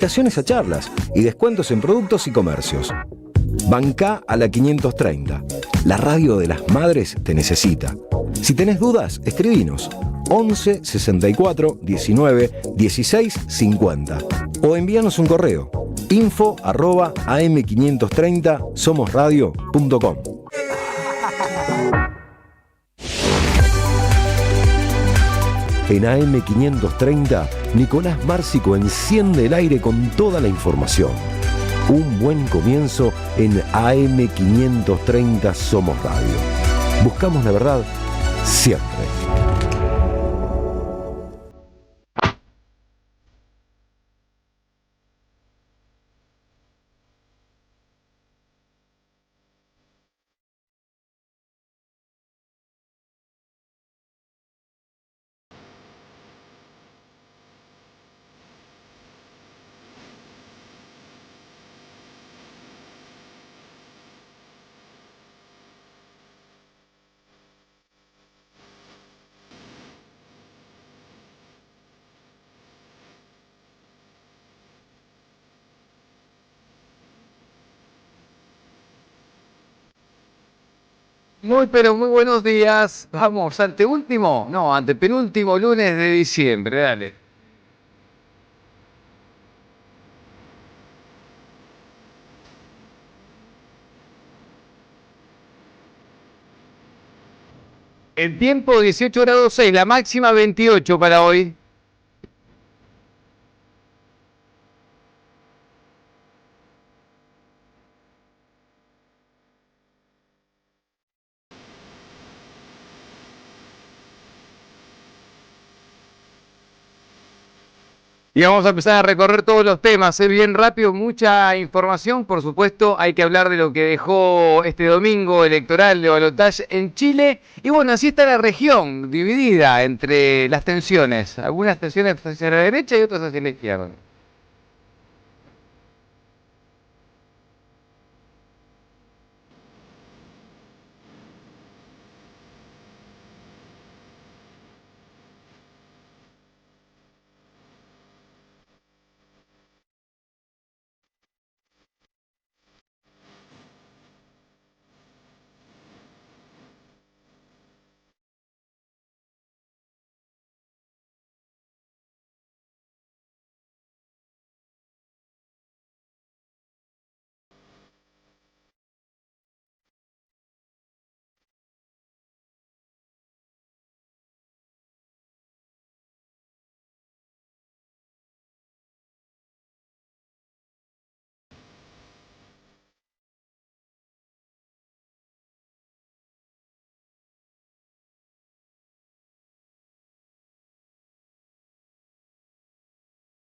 invitaciones a charlas y descuentos en productos y comercios. Bancá a la 530. La radio de las madres te necesita. Si tenés dudas, escribinos 11 64 19 16 50 o envíanos un correo info@am530somosradio.com. En AM530, Nicolás Márcico enciende el aire con toda la información. Un buen comienzo en AM530 Somos Radio. Buscamos la verdad siempre. Pero muy buenos días. Vamos, anteúltimo, no, antepenúltimo lunes de diciembre, dale. El tiempo 18 grados 6, la máxima 28 para hoy. Y vamos a empezar a recorrer todos los temas, bien rápido, mucha información, por supuesto, hay que hablar de lo que dejó este domingo electoral de balotaje en Chile, y bueno, así está la región, dividida entre las tensiones, algunas tensiones hacia la derecha y otras hacia la izquierda.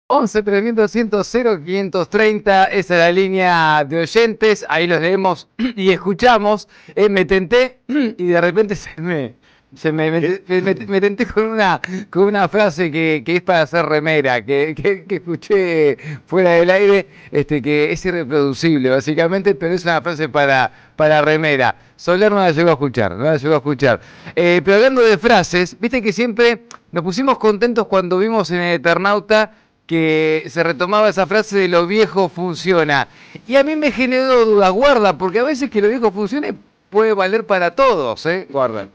11 3200 0530, esa es la línea de oyentes, ahí los leemos y escuchamos. Me tenté y de repente me tenté con una frase que es para hacer remera, que escuché fuera del aire, que es irreproducible básicamente, pero es una frase para remera. Soler no la llegó a escuchar, no la llegó a escuchar. Pero hablando de frases, viste que siempre nos pusimos contentos cuando vimos en el Eternauta que se retomaba esa frase de lo viejo funciona. Y a mí me generó dudas, guarda, porque a veces que lo viejo funcione puede valer para todos, guarda.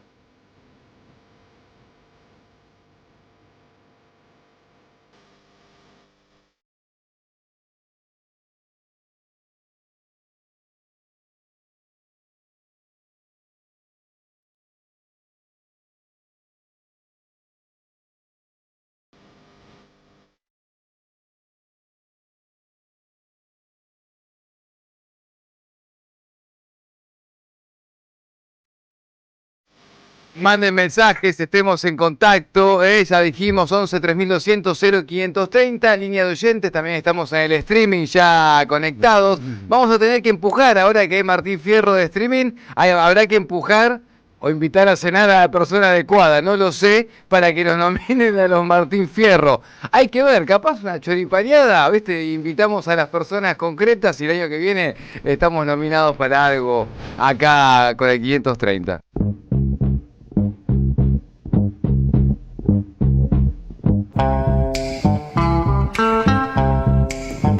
Manden mensajes, estemos en contacto, ya dijimos 11 3200 0530, línea de oyentes, también estamos en el streaming ya conectados. Vamos a tener que empujar, ahora que hay Martín Fierro de streaming, habrá que empujar o invitar a cenar a la persona adecuada, no lo sé, para que nos nominen a los Martín Fierro. Hay que ver, capaz una choripaneada, ¿viste? Invitamos a las personas concretas y el año que viene estamos nominados para algo acá con el 530.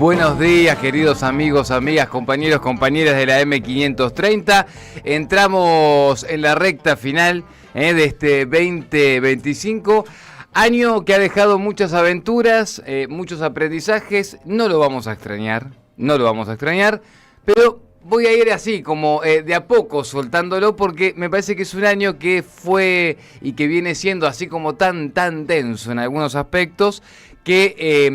Buenos días, queridos amigos, amigas, compañeros, compañeras de la M530. Entramos en la recta final de este 2025. Año que ha dejado muchas aventuras, muchos aprendizajes. No lo vamos a extrañar, pero voy a ir así, como de a poco soltándolo, porque me parece que es un año que fue y que viene siendo así como tan denso en algunos aspectos, que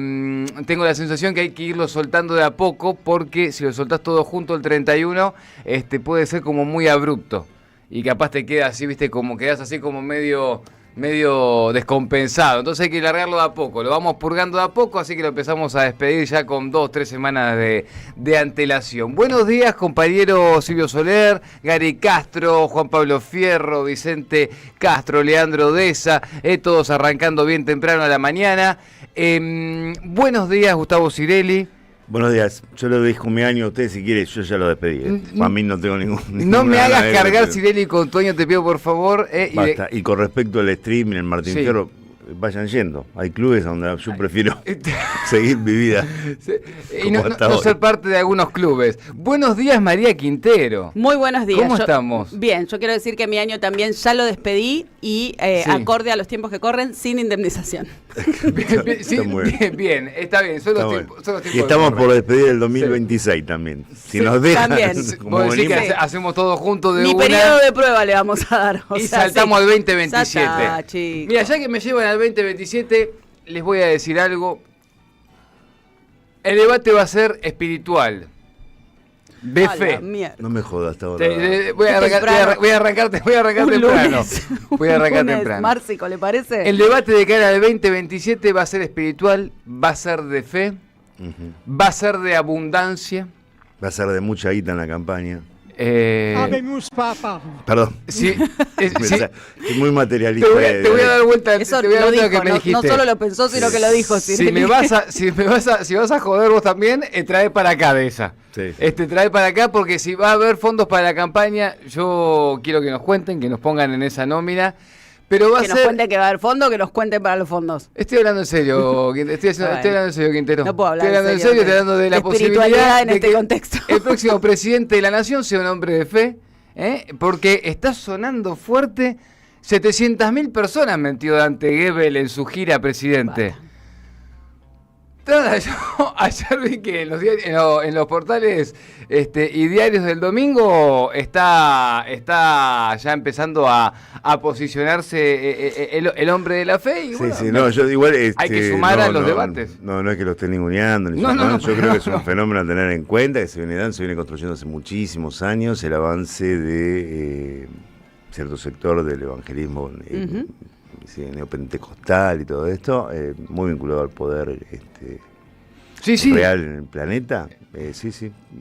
tengo la sensación que hay que irlo soltando de a poco, porque si lo soltás todo junto el 31, puede ser como muy abrupto, y capaz te queda así, viste, como quedás así como medio descompensado. Entonces hay que largarlo de a poco, lo vamos purgando de a poco, así que lo empezamos a despedir ya con 2-3 semanas de antelación. Buenos días, compañero Silvio Soler, Gary Castro, Juan Pablo Fierro, Vicente Castro, Leandro Deza, todos arrancando bien temprano a la mañana. Buenos días, Gustavo Cirelli. Buenos días, yo le dejo mi año a usted si quiere, yo ya lo despedí. A mí no tengo ningún... No me hagas cargar, Cirelli, con tu año, te pido por favor. Basta. Y con respecto al stream en el Martín Fierro, vayan yendo. Hay clubes donde yo prefiero seguir mi vida. Y no ser parte de algunos clubes. Buenos días, María Quintero. Muy buenos días. ¿Cómo estamos? Bien, yo quiero decir que mi año también ya lo despedí y acorde a los tiempos que corren, sin indemnización. Bien, está bien. Y estamos por despedir el 2026 también. Si nos dejan, como decir que hacemos todo juntos de Mi periodo de prueba le vamos a dar. Saltamos al 2027. Ya está, mira, ya que me llevan al 2027, les voy a decir algo. El debate va a ser espiritual. De fe. No me jodas hasta ahora. Voy a arrancar temprano. Voy a arrancar temprano. Márcico, ¿le parece? El debate de cara al 2027 va a ser espiritual, va a ser de fe, va a ser de abundancia. Va a ser de mucha guita en la campaña. Papa. Perdón. Sí, es muy materialista. Te voy a dar vuelta. Eso te voy a dar lo dijo, que me dijiste. No solo lo pensó, sino que lo dijo. Si vas a joder vos también, trae para acá de esa. Sí. Trae para acá, porque si va a haber fondos para la campaña, yo quiero que nos cuenten, que nos pongan en esa nómina. Pero va que nos cuente que va a haber fondo, que nos cuenten para los fondos. Estoy hablando en serio, estoy hablando en serio, Quintero. No puedo hablar estoy hablando en serio, estoy hablando de la espiritualidad en este contexto. El próximo presidente de la nación sea un hombre de fe, porque está sonando fuerte. 700.000 personas metió Dante Gebel en su gira presidente. Yo ayer vi que en los portales y diarios del domingo está ya empezando a posicionarse el hombre de la fe. Y bueno, yo igual hay que sumar a los debates. No es que lo esté ninguneando, yo creo que es un fenómeno a tener en cuenta, que se viene construyendo hace muchísimos años el avance de cierto sector del evangelismo neopentecostal y todo esto, muy vinculado al poder real en el planeta. Sí,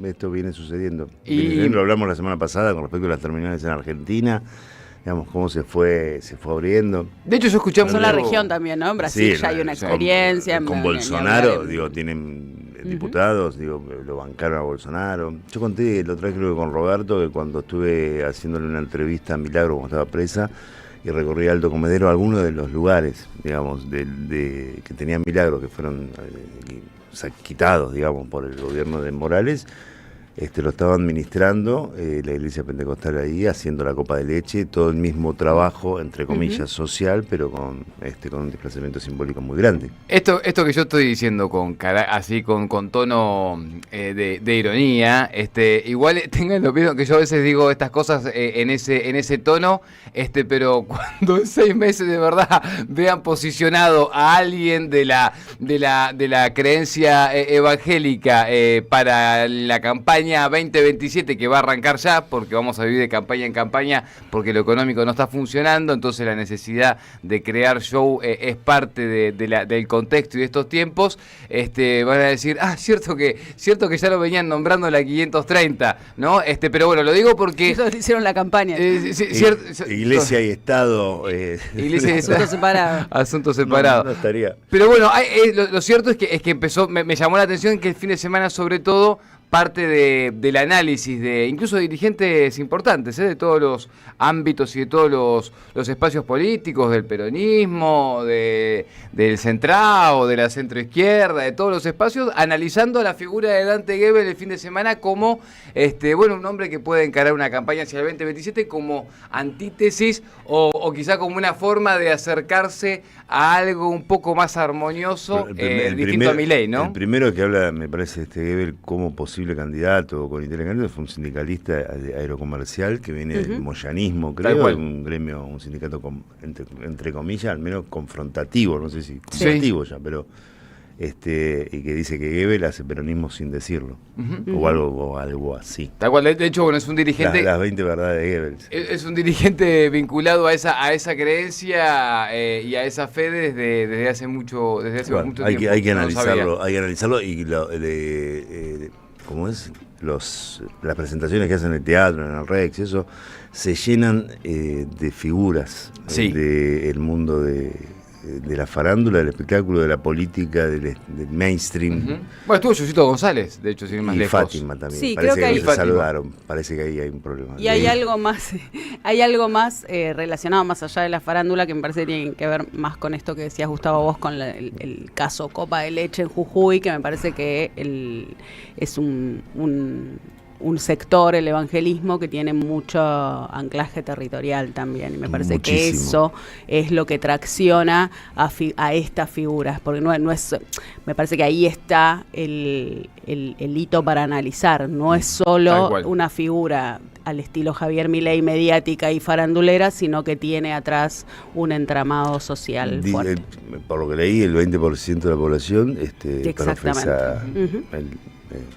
esto viene sucediendo. Lo hablamos la semana pasada con respecto a las terminales en Argentina, digamos, cómo se fue abriendo. De hecho, yo escuché... En la región también, ¿no? En Brasil ya hay una experiencia. Con Bolsonaro, tienen diputados, lo bancaron a Bolsonaro. Yo conté la otra vez, creo que con Roberto, que cuando estuve haciéndole una entrevista a Milagro cuando estaba presa, y recorrí Alto Comedero, algunos de los lugares, digamos, que tenían Milagro, que fueron quitados, digamos, por el gobierno de Morales, lo estaba administrando la iglesia pentecostal ahí, haciendo la copa de leche, todo el mismo trabajo, entre comillas, social, pero con un desplazamiento simbólico muy grande. Esto que yo estoy diciendo con tono de ironía, igual tengan lo que yo a veces digo estas cosas en ese tono, pero cuando en 6 meses de verdad vean posicionado a alguien de la creencia evangélica para la campaña 2027, que va a arrancar ya, porque vamos a vivir de campaña en campaña, porque lo económico no está funcionando, entonces la necesidad de crear show es parte del contexto y de estos tiempos. Van a decir, cierto que ya lo venían nombrando la 530, ¿no? Pero bueno, lo digo porque... Eso hicieron la campaña. Iglesia y Estado. Iglesia y Asuntos separados. Asuntos separados. No estaría. Pero bueno, lo cierto es que empezó, me llamó la atención que el fin de semana, sobre todo, parte del análisis de incluso dirigentes importantes, de todos los ámbitos y de todos los espacios políticos, del peronismo, del centrado, de la centroizquierda, de todos los espacios, analizando la figura de Dante Gebel el fin de semana como un hombre que puede encarar una campaña hacia el 2027 como antítesis o quizá como una forma de acercarse a algo un poco más armonioso, distinto a Milei, ¿no? El primero que habla, me parece, Gebel como posible candidato o con interés candidato fue un sindicalista aerocomercial que viene del moyanismo, creo, un gremio, un sindicato entre comillas, al menos confrontativo, no sé si confrontativo ya, pero y que dice que Gebel hace peronismo sin decirlo, o algo así. Tal cual, de hecho, es un dirigente... Las 20 verdades de Gebel. Es un dirigente vinculado a esa creencia y a esa fe desde hace mucho tiempo. Hay que analizarlo y ¿cómo es? Las presentaciones que hacen en el teatro, en el Rex, eso, se llenan de figuras del mundo de la farándula, del espectáculo, de la política, del mainstream. Bueno, estuvo Yusito González, de hecho, sin ir más lejos. Fátima también. Sí, parece creo que se saludaron. Parece que ahí hay un problema. Y hay algo más, relacionado más allá de la farándula que me parece que tiene que ver más con esto que decías, Gustavo, vos, con el caso Copa de Leche en Jujuy, que me parece que es un sector, el evangelismo, que tiene mucho anclaje territorial también, y me parece que eso es lo que tracciona a estas figuras, porque no es, me parece que ahí está el hito para analizar, no es solo una figura al estilo Javier Milei, mediática y farandulera, sino que tiene atrás un entramado social fuerte. Por lo que leí, el 20% de la población profesa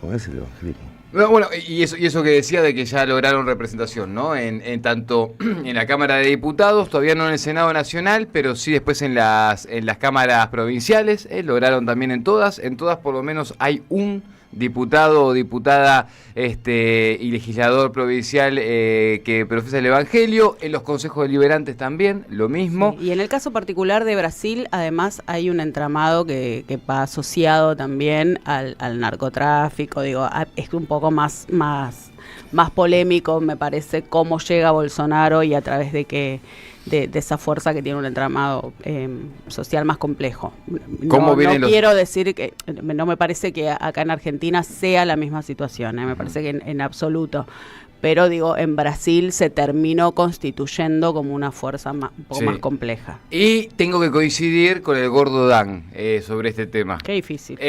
¿cómo es el evangelismo? Bueno, y eso que decía de que ya lograron representación, ¿no? En tanto en la Cámara de Diputados, todavía no en el Senado Nacional, pero sí después en las cámaras provinciales, lograron también en todas por lo menos hay un diputado o diputada y legislador provincial que profesa el Evangelio, en los consejos deliberantes también, lo mismo. Sí, y en el caso particular de Brasil, además hay un entramado que va asociado también al narcotráfico, es un poco más polémico, me parece, cómo llega Bolsonaro y a través de qué de esa fuerza que tiene un entramado social más complejo. No quiero decir que no me parece que acá en Argentina sea la misma situación, me parece que en absoluto. Pero en Brasil se terminó constituyendo como una fuerza un poco más compleja. Y tengo que coincidir con el gordo Dan sobre este tema. Qué difícil.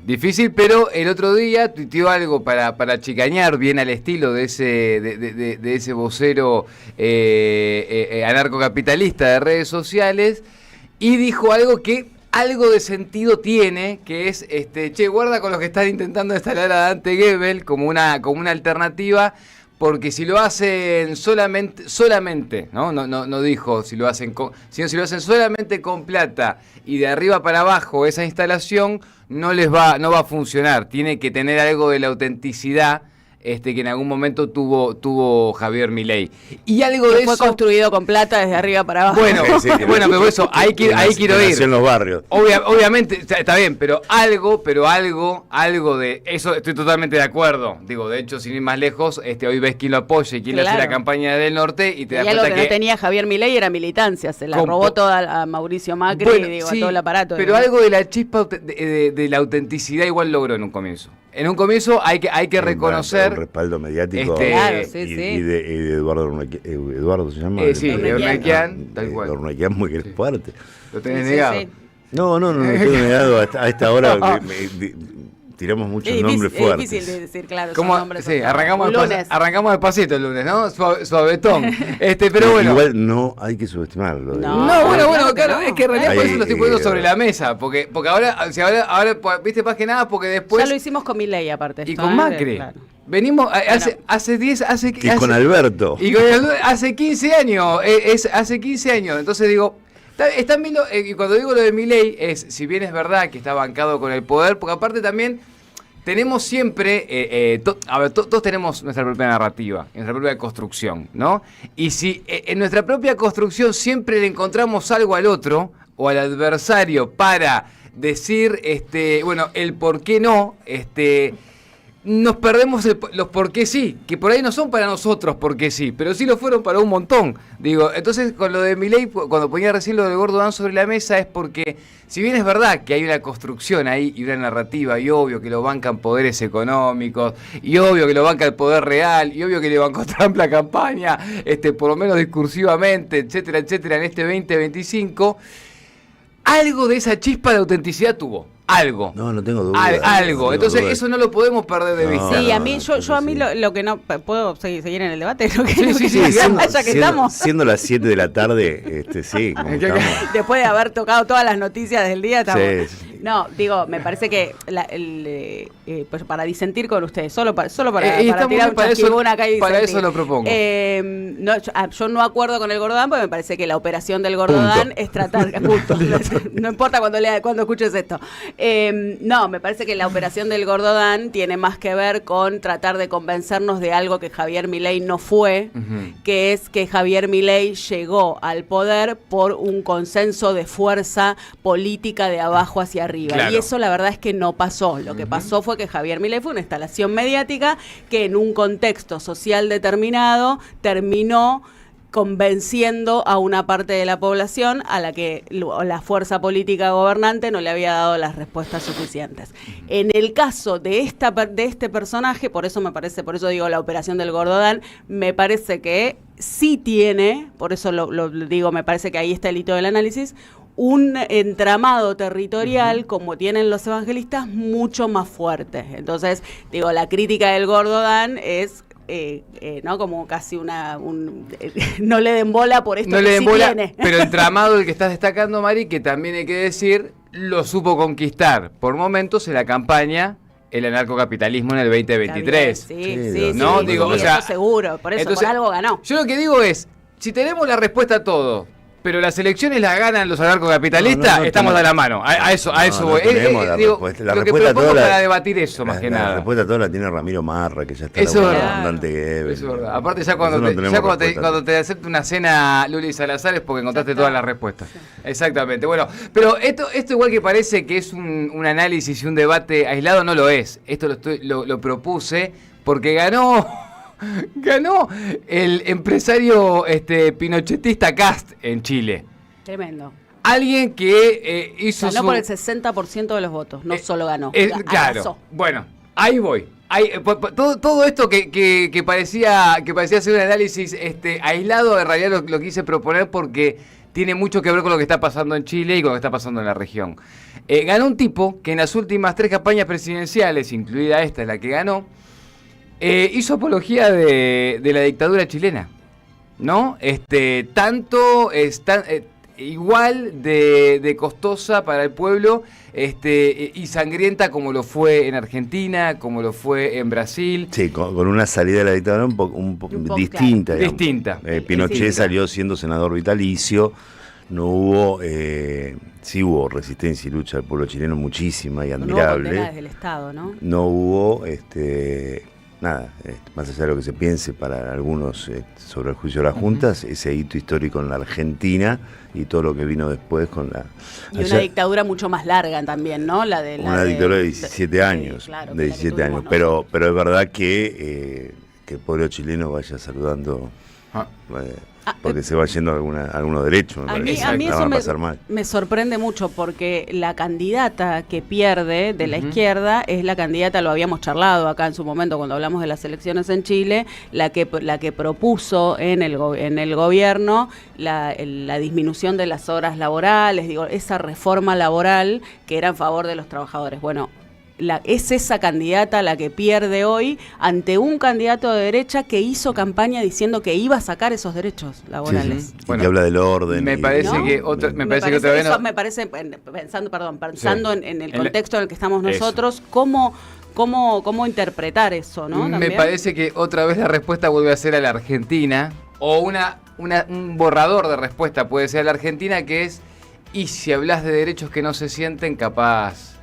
Difícil, pero el otro día tuiteó algo para chicañar bien al estilo de ese vocero anarcocapitalista de redes sociales, y dijo algo que algo de sentido tiene, que es, guarda con los que están intentando instalar a Dante Gebel como una alternativa, porque si lo hacen solamente, no dijo si lo hacen sino si lo hacen solamente con plata y de arriba para abajo esa instalación no va a funcionar, tiene que tener algo de la autenticidad que en algún momento tuvo Javier Milei. Y algo de eso... Fue construido con plata desde arriba para abajo. Pero eso, ahí quiero ir. En los barrios. Obviamente, está bien, pero algo de eso estoy totalmente de acuerdo. De hecho, sin ir más lejos, hoy ves quién lo apoya y quién le hace la campaña del norte y te das cuenta que no tenía Javier Milei era militancia, se la robó toda a Mauricio Macri, a todo el aparato. Pero algo de la chispa de la autenticidad igual logró en un comienzo. En un comienzo hay que reconocer... Un respaldo mediático y de Eduardo se llama. Sí, de Ornequian, tal cual. Ornequian muy fuerte. Lo tenés negado. Sí. No tengo negado a esta hora. Tiramos muchos nombres fuertes. Es difícil de decir, claro, son nombres. Sí, arrancamos despacito el lunes, ¿no? Suavetón. Pero bueno. Igual no hay que subestimarlo. Claro, es que en realidad por eso lo estoy poniendo sobre la mesa. Porque ahora, viste, más que nada, porque después... Ya lo hicimos con Milei, aparte. Y con Macri. Claro. Venimos con Alberto. Y con hace 15 años. Hace 15 años. Entonces están viendo, y cuando digo lo de Milei, si bien es verdad que está bancado con el poder, porque aparte también tenemos siempre, todos tenemos nuestra propia narrativa, nuestra propia construcción, ¿no? Y si en nuestra propia construcción siempre le encontramos algo al otro, o al adversario, para decir, el por qué no, nos perdemos los por qué sí, que por ahí no son para nosotros porque sí, pero sí lo fueron para un montón. Digo, entonces con lo de Milei, cuando ponía recién lo del gordo Dan sobre la mesa, es porque, si bien es verdad que hay una construcción ahí y una narrativa, y obvio que lo bancan poderes económicos, y obvio que lo banca el poder real, y obvio que le bancó Trump la campaña, por lo menos discursivamente, etcétera, etcétera, en este 2025, algo de esa chispa de autenticidad tuvo. Algo. No tengo duda. Algo. Entonces, eso no lo podemos perder de vista. Sí, a mí, yo a mí lo que no... ¿Puedo seguir en el debate? Sí, siendo las 7 de la tarde, sí. Después de haber tocado todas las noticias del día, estamos... Sí. No, digo, me parece que pues para disentir con ustedes, solo para tirar un chasquibún acá y disentir. Para eso lo propongo. Yo no acuerdo con el Gordodán, porque me parece que la operación del Gordodán es tratar... Punto. No importa cuando escuches esto. No, me parece que la operación del Gordodán tiene más que ver con tratar de convencernos de algo que Javier Milei no fue, que es que Javier Milei llegó al poder por un consenso de fuerza política de abajo hacia arriba. Claro. Y eso la verdad es que no pasó. Lo que pasó fue que Javier Milei fue una instalación mediática que en un contexto social determinado terminó convenciendo a una parte de la población a la que la fuerza política gobernante no le había dado las respuestas suficientes. En el caso de este personaje, por eso digo la operación del Gordodán, me parece que sí tiene, por eso lo digo, me parece que ahí está el hito del análisis, un entramado territorial, como tienen los evangelistas, mucho más fuerte. Entonces, digo, la crítica del Gordodán es ¿no? Como casi no le den bola por esto, no que sí tiene. Pero el tramado, el que estás destacando, Mari, que también hay que decir, lo supo conquistar por momentos en la campaña el anarcocapitalismo en el 2023. Sí, ¿no? Sí, digo, sí, o sea, eso seguro, por eso, entonces, por algo ganó. Yo lo que digo es, si tenemos la respuesta a todo, pero las elecciones las ganan los anarcocapitalistas, estamos de la mano. A eso voy. Lo que propongo para debatir eso, más que nada. La respuesta a todo la tiene Ramiro Marra, que ya está eso abundante que es. Eso es verdad. Aparte, ya cuando te acepta una cena Luli Salazar es porque encontraste todas las respuestas. Sí. Exactamente. Bueno, pero esto igual que parece que es un análisis y un debate aislado, no lo es. Esto lo propuse porque ganó el empresario pinochetista Kast en Chile. Tremendo. Alguien que hizo ganó por el 60% de los votos, no solo ganó. Claro. Arrasó. Bueno, ahí voy. Todo esto que parecía ser un análisis aislado, en realidad lo quise proponer porque tiene mucho que ver con lo que está pasando en Chile y con lo que está pasando en la región. Ganó un tipo que en las últimas 3 campañas presidenciales, incluida esta, la que ganó, hizo apología de la dictadura chilena, ¿no? Igual de costosa para el pueblo y sangrienta como lo fue en Argentina, como lo fue en Brasil. Sí, con una salida de la dictadura un poco distinta. Claro. Distinta. Pinochet salió siendo senador vitalicio, no hubo... sí hubo resistencia y lucha del pueblo chileno muchísima y admirable. No hubo del Estado, ¿no? No hubo... nada, más allá de lo que se piense para algunos sobre el juicio de las juntas, ese hito histórico en la Argentina y todo lo que vino después con la... Y una dictadura mucho más larga también, ¿no? Una dictadura de 17 años, sí, claro, de 17 años, pero es verdad que el pueblo chileno vaya saludando... porque se va yendo algunos derechos. A mí eso me sorprende mucho porque la candidata que pierde de la izquierda es la candidata, lo habíamos charlado acá en su momento cuando hablamos de las elecciones en Chile, la que propuso en el gobierno la disminución de las horas laborales, esa reforma laboral que era en favor de los trabajadores. Bueno, es esa candidata la que pierde hoy ante un candidato de derecha que hizo campaña diciendo que iba a sacar esos derechos laborales. Sí. Bueno, y habla del orden. Me parece que otra vez pensando en el contexto en el que estamos nosotros, cómo interpretar eso, ¿no? Me parece que otra vez la respuesta vuelve a ser a la Argentina, o un borrador de respuesta puede ser a la Argentina, que es, y si hablas de derechos que no se sienten, capaz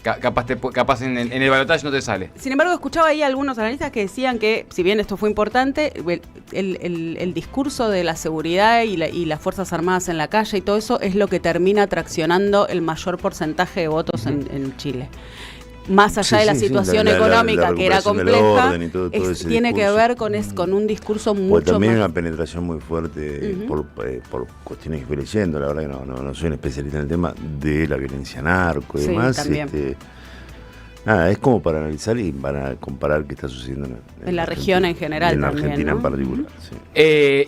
en el balotaje no te sale. Sin embargo, escuchaba ahí algunos analistas que decían que, si bien esto fue importante, el discurso de la seguridad y las Fuerzas Armadas en la calle y todo eso es lo que termina traccionando el mayor porcentaje de votos en Chile. más allá de la situación económica que era compleja, tiene que ver con un discurso mucho pues también más... una penetración muy fuerte por cuestiones que fui leyendo, la verdad que no soy un especialista en el tema de la violencia narco y demás. Nada, es como para analizar y para comparar qué está sucediendo en la región en general. En la también, Argentina, ¿no? en particular. Sí.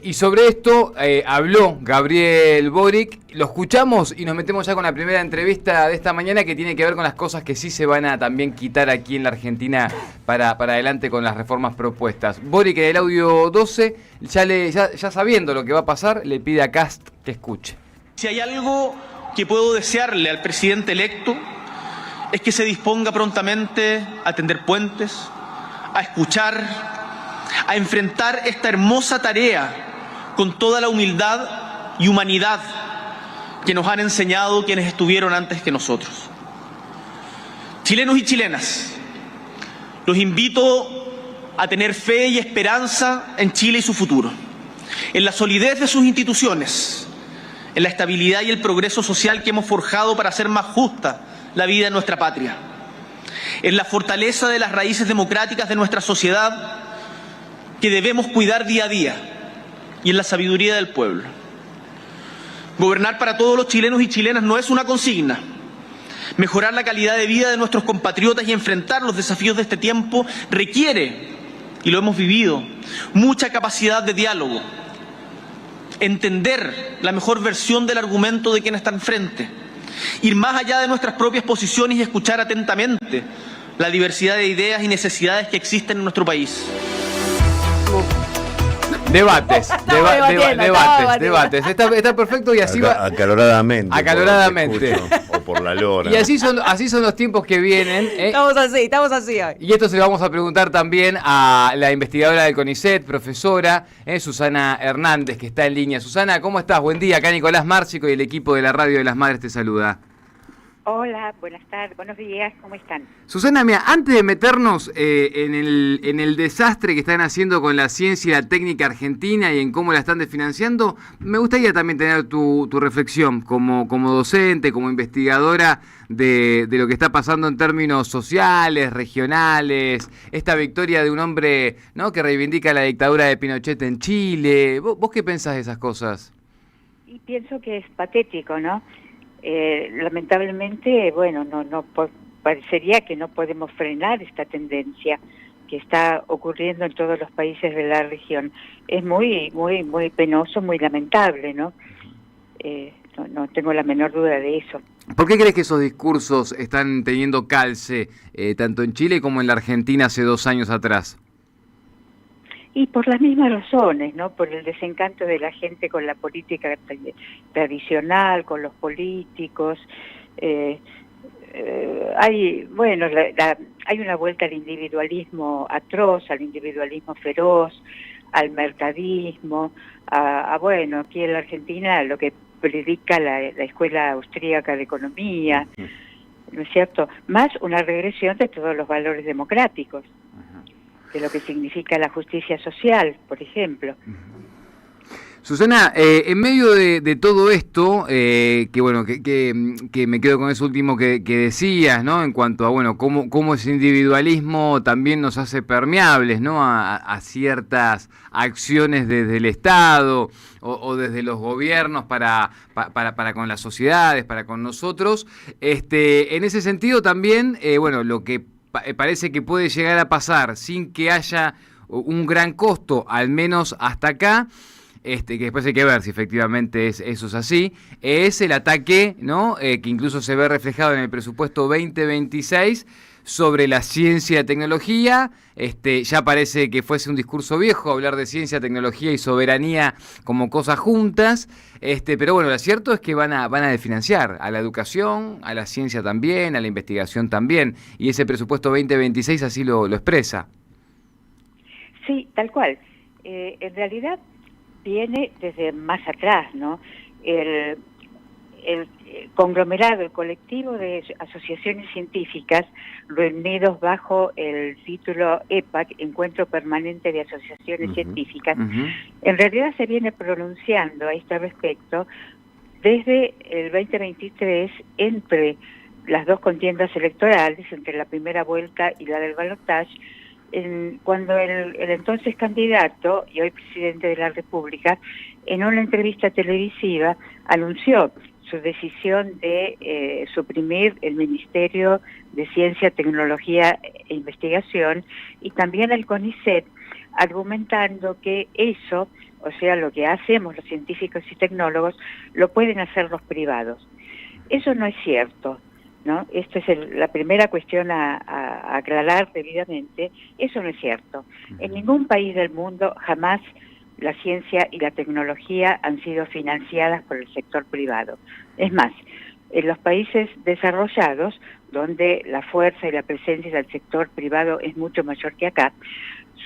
Y sobre esto habló Gabriel Boric, lo escuchamos y nos metemos ya con la primera entrevista de esta mañana, que tiene que ver con las cosas que sí se van a también quitar aquí en la Argentina para adelante con las reformas propuestas. Boric, en el audio 12, ya sabiendo lo que va a pasar, le pide a Kast que escuche. Si hay algo que puedo desearle al presidente electo, es que se disponga prontamente a tender puentes, a escuchar, a enfrentar esta hermosa tarea con toda la humildad y humanidad que nos han enseñado quienes estuvieron antes que nosotros. Chilenos y chilenas, los invito a tener fe y esperanza en Chile y su futuro, en la solidez de sus instituciones, en la estabilidad y el progreso social que hemos forjado para hacer más justa la vida en nuestra patria, en la fortaleza de las raíces democráticas de nuestra sociedad que debemos cuidar día a día y en la sabiduría del pueblo. Gobernar para todos los chilenos y chilenas no es una consigna. Mejorar la calidad de vida de nuestros compatriotas y enfrentar los desafíos de este tiempo requiere, y lo hemos vivido, mucha capacidad de diálogo, entender la mejor versión del argumento de quien está enfrente, ir más allá de nuestras propias posiciones y escuchar atentamente la diversidad de ideas y necesidades que existen en nuestro país. Debates. Está perfecto y así va. Acaloradamente. O por la lora. Y así son los tiempos que vienen. Estamos así hoy. Y esto se lo vamos a preguntar también a la investigadora del CONICET, profesora Susana Hernández, que está en línea. Susana, ¿cómo estás? Buen día. Acá Nicolás Márcico y el equipo de la Radio de las Madres te saluda. Hola, buenas tardes, buenos días, ¿cómo están? Susana, mira, antes de meternos en el desastre que están haciendo con la ciencia y la técnica argentina y en cómo la están desfinanciando, me gustaría también tener tu reflexión como docente, como investigadora de lo que está pasando en términos sociales, regionales, esta victoria de un hombre, ¿no?, que reivindica la dictadura de Pinochet en Chile. ¿Vos qué pensás de esas cosas? Y pienso que es patético, ¿no? Lamentablemente, bueno, parecería que no podemos frenar esta tendencia que está ocurriendo en todos los países de la región. Es muy penoso, muy lamentable, ¿no? No tengo la menor duda de eso. ¿Por qué crees que esos discursos están teniendo calce tanto en Chile como en la Argentina hace 2 años atrás? Y por las mismas razones, ¿no? Por el desencanto de la gente con la política tradicional, con los políticos. Hay una vuelta al individualismo atroz, al individualismo feroz, al mercadismo, bueno, aquí en la Argentina lo que predica la Escuela Austríaca de Economía, ¿no es cierto? Más una regresión de todos los valores democráticos, de lo que significa la justicia social, por ejemplo. Susana, en medio de todo esto, que me quedo con eso último que decías, ¿no? En cuanto a, bueno, cómo ese individualismo también nos hace permeables, ¿no? A ciertas acciones desde el Estado o desde los gobiernos para con las sociedades, para con nosotros. En ese sentido también, lo que parece que puede llegar a pasar sin que haya un gran costo, al menos hasta acá, que después hay que ver si efectivamente eso es así, es el ataque, ¿no? Que incluso se ve reflejado en el presupuesto 2026 sobre la ciencia y tecnología. Ya parece que fuese un discurso viejo hablar de ciencia, tecnología y soberanía como cosas juntas, pero bueno, lo cierto es que van a desfinanciar a la educación, a la ciencia también, a la investigación también, y ese presupuesto 2026 así lo expresa. Sí, tal cual. En realidad viene desde más atrás, ¿no? El conglomerado, el colectivo de asociaciones científicas reunidos bajo el título EPAC, Encuentro Permanente de Asociaciones Científicas, en realidad se viene pronunciando a este respecto desde el 2023 entre las dos contiendas electorales, entre la primera vuelta y la del balotaje, cuando el entonces candidato y hoy presidente de la República, en una entrevista televisiva, anunció su decisión de suprimir el Ministerio de Ciencia, Tecnología e Investigación y también el CONICET, argumentando que eso, o sea, lo que hacemos los científicos y tecnólogos, lo pueden hacer los privados. Eso no es cierto, ¿no? Esta es la primera cuestión a aclarar debidamente. Eso no es cierto. En ningún país del mundo jamás la ciencia y la tecnología han sido financiadas por el sector privado. Es más, en los países desarrollados, donde la fuerza y la presencia del sector privado es mucho mayor que acá,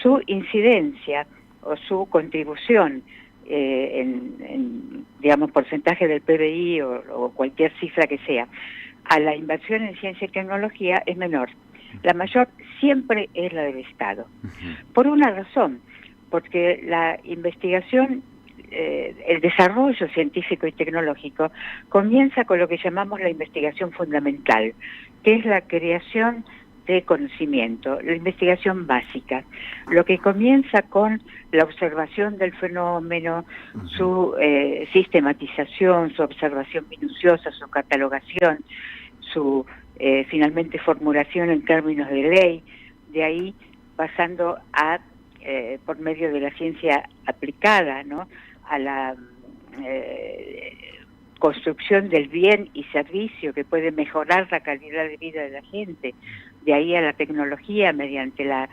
su incidencia o su contribución en digamos, porcentaje del PBI o cualquier cifra que sea, a la inversión en ciencia y tecnología es menor. La mayor siempre es la del Estado. Por una razón, porque la investigación, el desarrollo científico y tecnológico comienza con lo que llamamos la investigación fundamental, que es la creación de conocimiento, la investigación básica, lo que comienza con la observación del fenómeno, su sistematización, su observación minuciosa, su catalogación, su finalmente formulación en términos de ley, de ahí pasando a por medio de la ciencia aplicada, ¿no?, a la construcción del bien y servicio que puede mejorar la calidad de vida de la gente, de ahí a la tecnología mediante la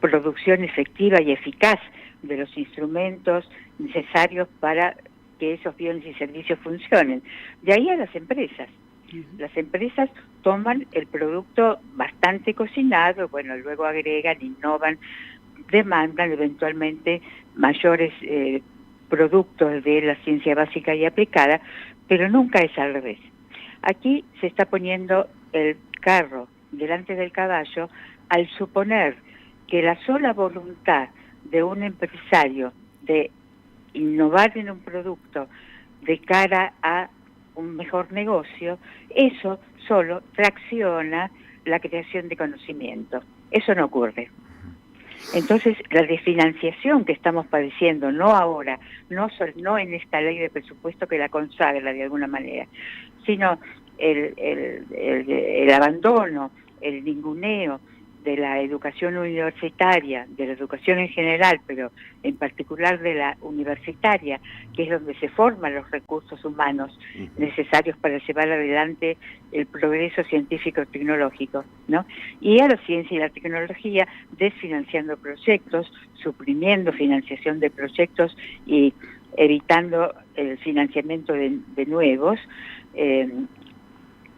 producción efectiva y eficaz de los instrumentos necesarios para que esos bienes y servicios funcionen, de ahí a las empresas. Las empresas toman el producto bastante cocinado, bueno, luego agregan, innovan, demandan eventualmente mayores productos de la ciencia básica y aplicada, pero nunca es al revés. Aquí se está poniendo el carro delante del caballo al suponer que la sola voluntad de un empresario de innovar en un producto de cara a un mejor negocio, eso solo tracciona la creación de conocimiento. Eso no ocurre. Entonces, la desfinanciación que estamos padeciendo, no ahora, no en esta ley de presupuesto que la consagra de alguna manera, sino el abandono, el ninguneo de la educación universitaria, de la educación en general, pero en particular de la universitaria, que es donde se forman los recursos humanos necesarios para llevar adelante el progreso científico-tecnológico, ¿no? Y a la ciencia y la tecnología, desfinanciando proyectos, suprimiendo financiación de proyectos y evitando el financiamiento de nuevos,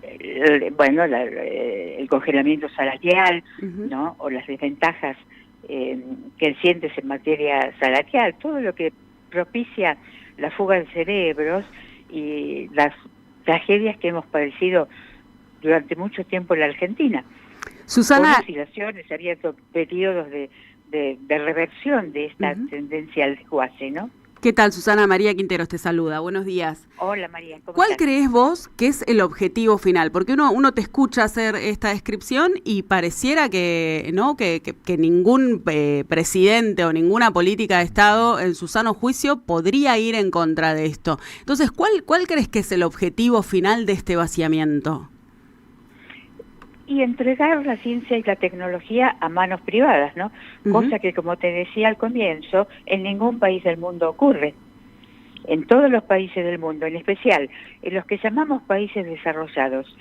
el congelamiento salarial, ¿no?, o las desventajas crecientes en materia salarial, todo lo que propicia la fuga de cerebros y las tragedias que hemos padecido durante mucho tiempo en la Argentina. Susana, con oscilaciones, había periodos de reversión de esta tendencia al desguace, ¿no? ¿qué tal? Susana, María Quinteros te saluda. Buenos días. Hola María, ¿cómo ¿Cuál estás? crees vos que es el objetivo final? Porque uno te escucha hacer esta descripción y pareciera que no que ningún presidente o ninguna política de Estado en su sano juicio podría ir en contra de esto. Entonces, ¿cuál crees que es el objetivo final de este vaciamiento? Y entregar la ciencia y la tecnología a manos privadas, ¿no? Cosa que, como te decía al comienzo, en ningún país del mundo ocurre. En todos los países del mundo, en especial en los que llamamos países desarrollados,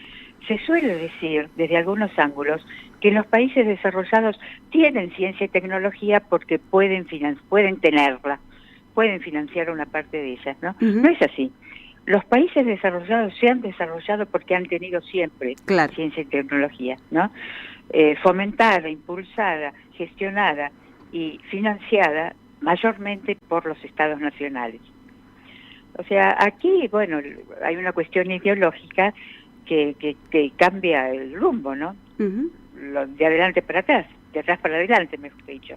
se suele decir desde algunos ángulos que los países desarrollados tienen ciencia y tecnología porque pueden tenerla, pueden financiar una parte de ellas, ¿no? No es así. Los países desarrollados se han desarrollado porque han tenido siempre ciencia y tecnología, ¿no? Fomentada, impulsada, gestionada y financiada mayormente por los estados nacionales. O sea, aquí, bueno, hay una cuestión ideológica que cambia el rumbo, ¿no? De adelante para atrás, de atrás para adelante, mejor dicho.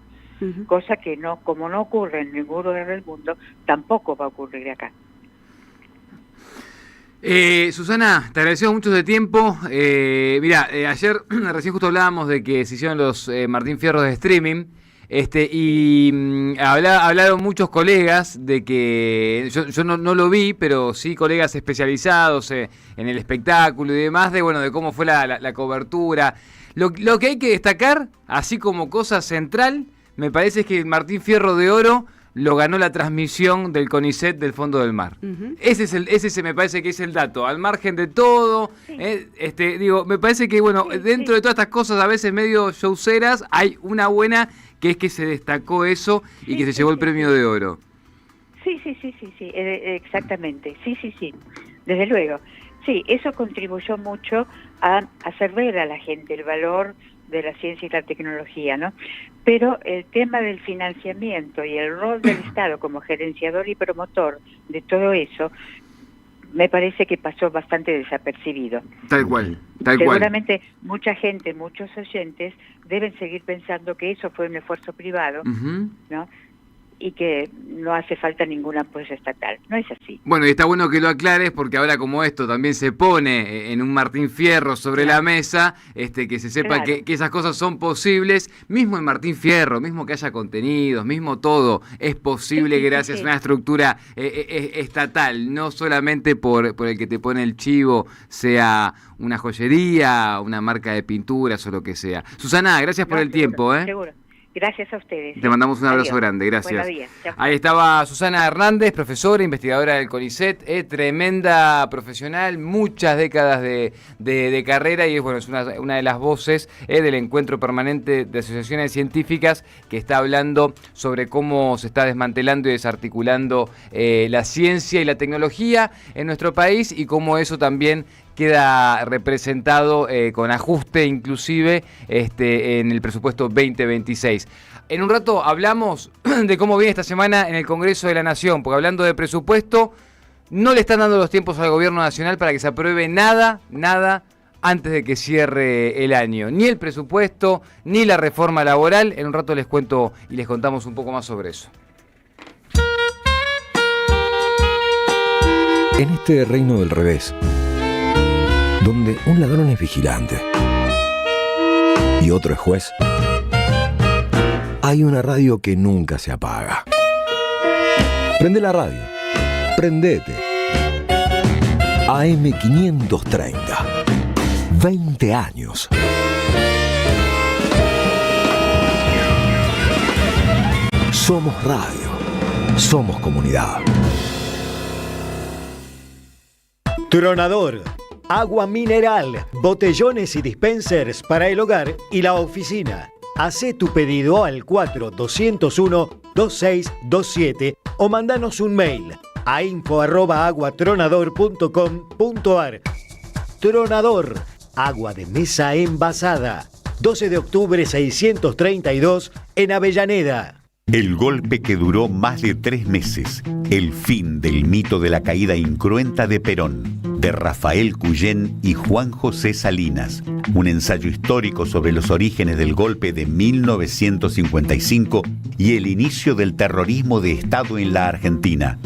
Cosa que como no ocurre en ningún lugar del mundo, tampoco va a ocurrir acá. Susana, te agradecemos mucho de tiempo. Mira, ayer recién justo hablábamos de que se hicieron los Martín Fierro de streaming. Hablaron muchos colegas de que, yo no lo vi, pero sí colegas especializados en el espectáculo y demás, de cómo fue la cobertura. Lo que hay que destacar, así como cosa central, me parece es que el Martín Fierro de Oro lo ganó la transmisión del CONICET del Fondo del Mar. Uh-huh. Ese me parece que es el dato, al margen de todo. Sí. Me parece que, dentro de todas estas cosas a veces medio showceras, hay una buena que es que se destacó eso y que se llevó el premio de oro. Sí, exactamente. Sí, desde luego. Sí, eso contribuyó mucho a hacer ver a la gente el valor de la ciencia y la tecnología, ¿no? Pero el tema del financiamiento y el rol del Estado como gerenciador y promotor de todo eso, me parece que pasó bastante desapercibido. Tal cual. Seguramente mucha gente, muchos oyentes, deben seguir pensando que eso fue un esfuerzo privado, uh-huh, ¿no? Y que no hace falta ningún apoyo estatal. No es así. Bueno, y está bueno que lo aclares porque ahora como esto también se pone en un Martín Fierro sobre la mesa, que se sepa que esas cosas son posibles, mismo en Martín Fierro, mismo que haya contenidos, mismo todo, es posible gracias a una estructura estatal, no solamente por el que te pone el chivo, sea una joyería, una marca de pinturas o lo que sea. Susana, gracias por el tiempo. Seguro. Gracias a ustedes. Te mandamos un abrazo grande, gracias. Ahí estaba Susana Hernández, profesora, investigadora del CONICET, tremenda profesional, muchas décadas de carrera y es una de las voces del encuentro permanente de asociaciones científicas que está hablando sobre cómo se está desmantelando y desarticulando la ciencia y la tecnología en nuestro país y cómo eso también queda representado con ajuste inclusive en el presupuesto 2026. En un rato hablamos de cómo viene esta semana en el Congreso de la Nación, porque hablando de presupuesto, no le están dando los tiempos al gobierno nacional para que se apruebe nada antes de que cierre el año. Ni el presupuesto, ni la reforma laboral. En un rato les cuento y les contamos un poco más sobre eso. En este reino del revés, donde un ladrón es vigilante y otro es juez, hay una radio que nunca se apaga. Prende la radio, prendete. AM530, 20 años. Somos radio, somos comunidad. Tronador. Agua mineral, botellones y dispensers para el hogar y la oficina. Hacé tu pedido al 4201-2627 o mandanos un mail a info@aguatronador.com.ar. Tronador, agua de mesa envasada. 12 de octubre 632 en Avellaneda. El golpe que duró más de 3 meses. El fin del mito de la caída incruenta de Perón, de Rafael Cuyén y Juan José Salinas. Un ensayo histórico sobre los orígenes del golpe de 1955 y el inicio del terrorismo de Estado en la Argentina.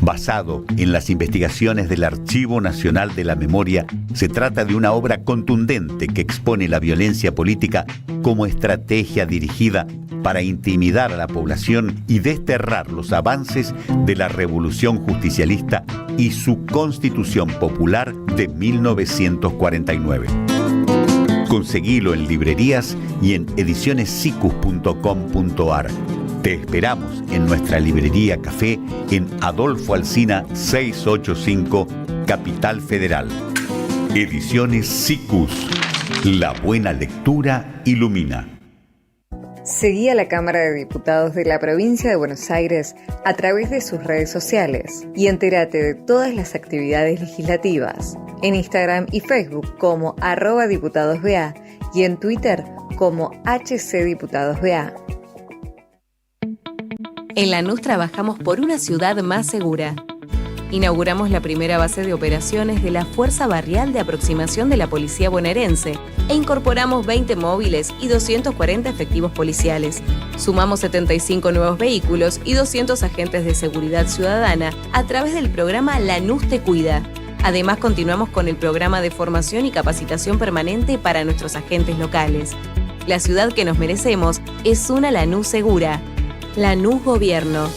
Basado en las investigaciones del Archivo Nacional de la Memoria, se trata de una obra contundente que expone la violencia política como estrategia dirigida para intimidar a la población y desterrar los avances de la Revolución Justicialista y su Constitución Popular de 1949. Conseguilo en librerías y en edicionessicus.com.ar. Te esperamos en nuestra librería café en Adolfo Alsina 685, Capital Federal. Ediciones Sicus. La buena lectura ilumina. Seguí a la Cámara de Diputados de la Provincia de Buenos Aires a través de sus redes sociales y entérate de todas las actividades legislativas en Instagram y Facebook como @diputadosBA y en Twitter como HCDiputadosBA. En Lanús trabajamos por una ciudad más segura. Inauguramos la primera base de operaciones de la Fuerza Barrial de Aproximación de la Policía Bonaerense e incorporamos 20 móviles y 240 efectivos policiales. Sumamos 75 nuevos vehículos y 200 agentes de seguridad ciudadana a través del programa Lanús Te Cuida. Además, continuamos con el programa de formación y capacitación permanente para nuestros agentes locales. La ciudad que nos merecemos es una Lanús segura. Lanús Gobierno.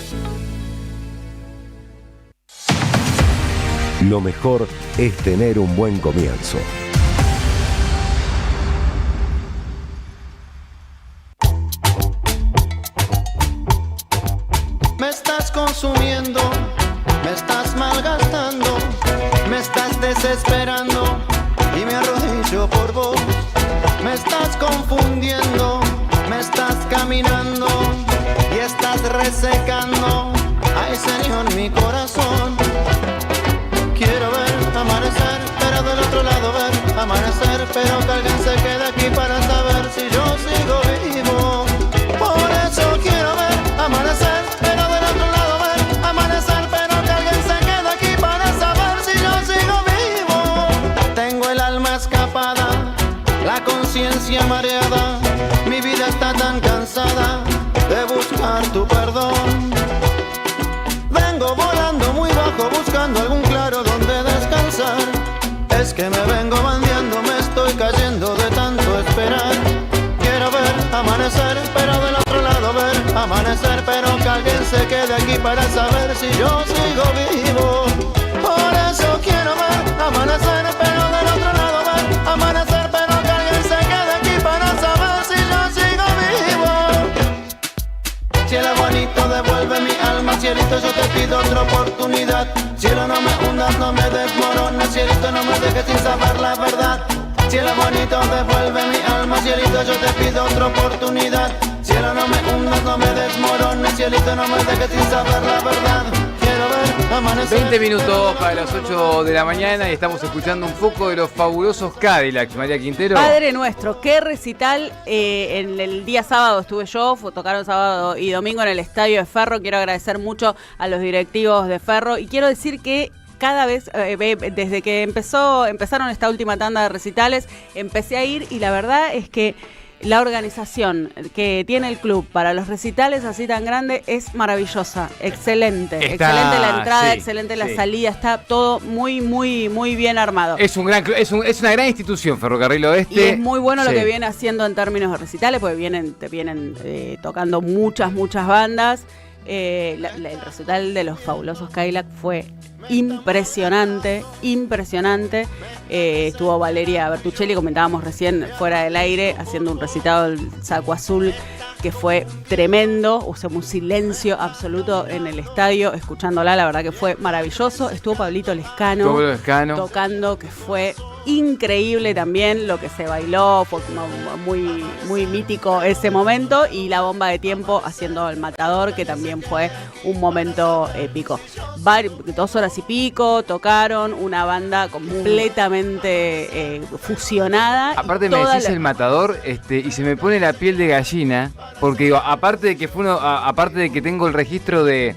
Lo mejor es tener un buen comienzo. Me estás consumiendo, me estás malgastando, me estás desesperando y me arrodillo por vos. Me estás confundiendo, me estás caminando y estás resecando. Ay, Señor, mi corazón. Quiero ver amanecer, pero del otro lado ver amanecer, pero que alguien se quede aquí para saber si yo sigo vivo. Por eso quiero ver amanecer, pero del otro lado ver amanecer, pero que alguien se quede aquí para saber si yo sigo vivo. Tengo el alma escapada, la conciencia mareada, mi vida está tan cansada de buscar tu perdón. Vengo volando muy bajo buscando algún claro donde descansar. Es que me vengo bandeando, me estoy cayendo de tanto esperar. Quiero ver amanecer, pero del otro lado ver amanecer, pero que alguien se quede aquí para saber si yo sigo vivo. Por eso quiero ver amanecer, pero del otro lado ver amanecer, pero que alguien se quede aquí para saber si yo sigo vivo. Cielo bonito, devuelve mi alma, cielito, yo te pido otra oportunidad. Cielo, no me hundas, no me desmorones, cielito, no me dejes sin saber la verdad. Cielo bonito, devuelve mi alma, cielito, yo te pido otra oportunidad. Cielo, no me hundas, no me desmorones, cielito, no me dejes sin saber la verdad. Quiero ver amanecer. 20 minutos para las 8 de la mañana y estamos escuchando un poco de los fabulosos Cadillacs. María Quintero. Padre nuestro, qué recital. En el día sábado estuve yo, tocaron sábado y domingo en el estadio de Ferro. Quiero agradecer mucho a los directivos de Ferro y quiero decir que cada vez, desde que empezaron esta última tanda de recitales, empecé a ir y la verdad es que la organización que tiene el club para los recitales así tan grande es maravillosa, excelente. Excelente la entrada, excelente la salida, está todo muy, muy, muy bien armado. Es una gran institución, Ferrocarril Oeste. Y es muy bueno lo que viene haciendo en términos de recitales, porque vienen tocando muchas bandas. El recital de los fabulosos Cadillac fue impresionante. Estuvo Valeria Bertuccelli, comentábamos recién fuera del aire, haciendo un recitado del Saco Azul que fue tremendo. Usamos un silencio absoluto en el estadio escuchándola, la verdad que fue maravilloso. Estuvo Pablito Lescano tocando, que fue increíble también lo que se bailó, fue muy, muy mítico ese momento, y la bomba de tiempo haciendo el Matador, que también fue un momento épico. 2 horas y pico, tocaron una banda completamente fusionada. Aparte me decís el Matador, y se me pone la piel de gallina, porque digo, aparte de que tengo el registro de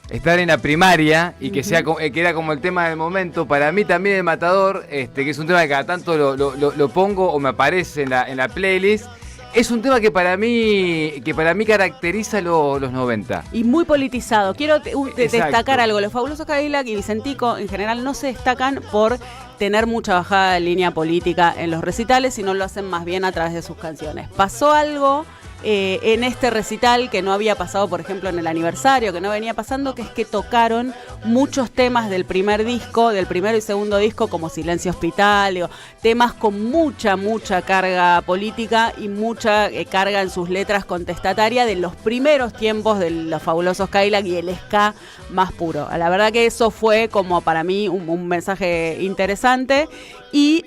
estar en la primaria y que que era como el tema del momento, para mí también el Matador, que es un tema que cada tanto lo pongo o me aparece en la playlist, es un tema que para mí caracteriza los 90. Y muy politizado. Quiero destacar algo. Los fabulosos Cadillac y Vicentico en general no se destacan por tener mucha bajada de línea política en los recitales, sino lo hacen más bien a través de sus canciones. Pasó algo en este recital que no había pasado, por ejemplo, en el aniversario, que no venía pasando, que es que tocaron muchos temas del primer disco, del primero y segundo disco, como Silencio Hospital, temas con mucha carga política y mucha carga en sus letras contestataria de los primeros tiempos de los fabulosos Cadillac y el ska más puro. La verdad que eso fue como para mí un mensaje interesante. Y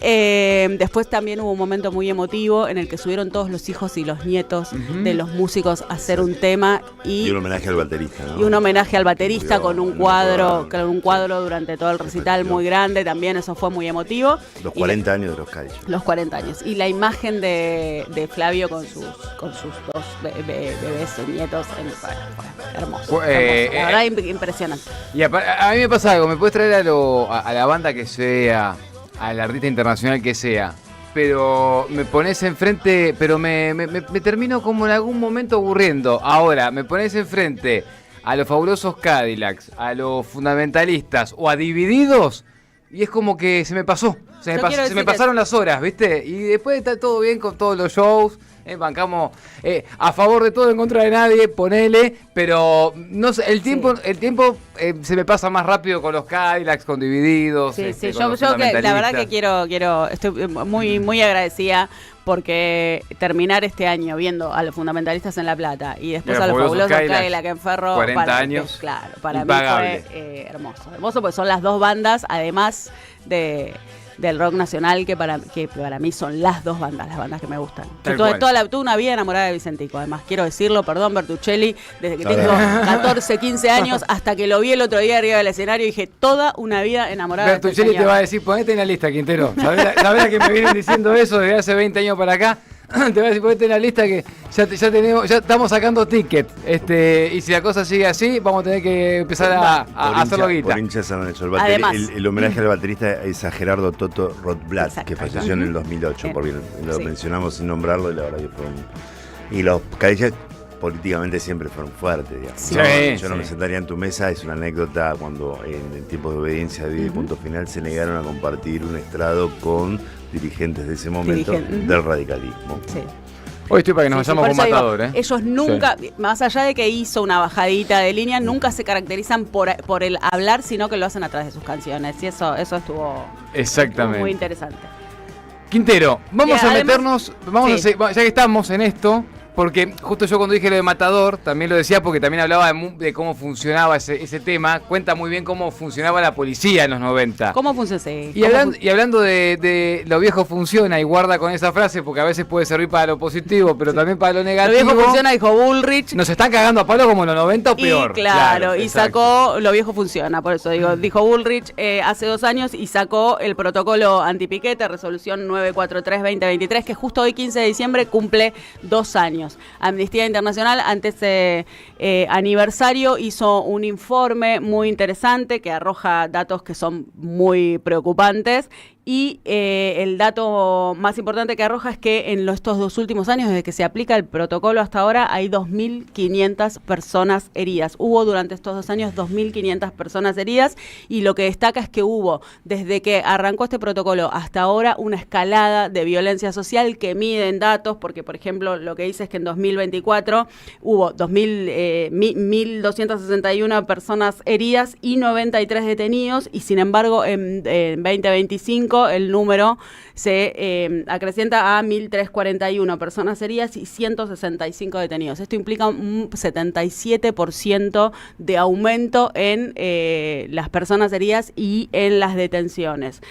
después también hubo un momento muy emotivo en el que subieron todos los hijos y los nietos de los músicos a hacer un tema y un homenaje al baterista, ¿no? Y un homenaje al baterista con un cuadro durante todo el recital muy grande, también eso fue muy emotivo. Los 40 años de los Cadillacs. Los 40 años. Y la imagen de Flavio con sus 2 bebés o nietos, hermoso. La verdad impresionante. Y a mí me pasa algo, me puedes traer a la banda que sea, al artista internacional que sea, pero me pones enfrente, pero me termino como en algún momento aburriendo. Ahora, me pones enfrente a los fabulosos Cadillacs, a los fundamentalistas o a Divididos, y es como que se me pasó. Se me que pasaron las horas, ¿viste? Y después está todo bien con todos los shows. Bancamos a favor de todo, en contra de nadie, ponele, pero no sé, el tiempo se me pasa más rápido con los Cadillacs, con Divididos. Sí, yo que, la verdad que estoy muy agradecida porque terminar este año viendo a los Fundamentalistas en La Plata y después a los fabulosos Cadillac en Ferro, 40 años, claro, para impagable. mí fue hermoso porque son las dos bandas, además del rock nacional, que para mí son las dos bandas, las bandas que me gustan. Yo toda una vida enamorada de Vicentico, además, quiero decirlo, perdón, Bertuccelli, desde que tengo 14, 15 años, hasta que lo vi el otro día arriba del escenario, dije, toda una vida enamorada de Bertuccelli te va a decir, ponete en la lista, Quintero. ¿Sabés que me vienen diciendo eso desde hace 20 años para acá? Te voy a decir, ponete en la lista que ya estamos sacando ticket. Y si la cosa sigue así, vamos a tener que empezar a hacerlo guita. Por hinchas saben eso. El homenaje al baterista es a Gerardo Toto Rothblatt, que falleció en el 2008, porque lo mencionamos sin nombrarlo, y la verdad que fue Y los Cadillac políticamente siempre fueron fuertes, digamos. Sí, yo no me sentaría en tu mesa, es una anécdota cuando en tiempos de obediencia de vida y punto final se negaron a compartir un estrado con dirigentes de ese momento del radicalismo. Sí. Hoy estoy para que nos vayamos con Matador, Ellos nunca, más allá de que hizo una bajadita de línea, nunca se caracterizan por el hablar, sino que lo hacen a través de sus canciones. Y eso estuvo muy interesante. Quintero, vamos a meternos, ya que estamos en esto, porque justo yo cuando dije lo de Matador, también lo decía porque también hablaba de cómo funcionaba ese tema. Cuenta muy bien cómo funcionaba la policía en los 90. ¿Cómo funciona? Y hablando de lo viejo funciona, y guarda con esa frase, porque a veces puede servir para lo positivo, pero también para lo negativo. Lo viejo funciona, dijo Bullrich. Nos están cagando a palo como en los 90 o peor. Claro, y sacó lo viejo funciona, por eso dijo Bullrich hace 2 años y sacó el protocolo antipiquete, resolución 943-2023, que justo hoy 15 de diciembre cumple 2 años. Amnistía Internacional, ante ese aniversario, hizo un informe muy interesante que arroja datos que son muy preocupantes. Y el dato más importante que arroja es que en estos 2 últimos años, desde que se aplica el protocolo hasta ahora, hay 2.500 personas heridas. Hubo durante estos 2 años 2.500 personas heridas, y lo que destaca es que hubo, desde que arrancó este protocolo hasta ahora, una escalada de violencia social que miden datos, porque, por ejemplo, lo que dice es que en 2024 hubo 1.261 personas heridas y 93 detenidos, y sin embargo en 2025 el número se acrecienta a 1.341 personas heridas y 165 detenidos. Esto implica un 77% de aumento en las personas heridas y en las detenciones.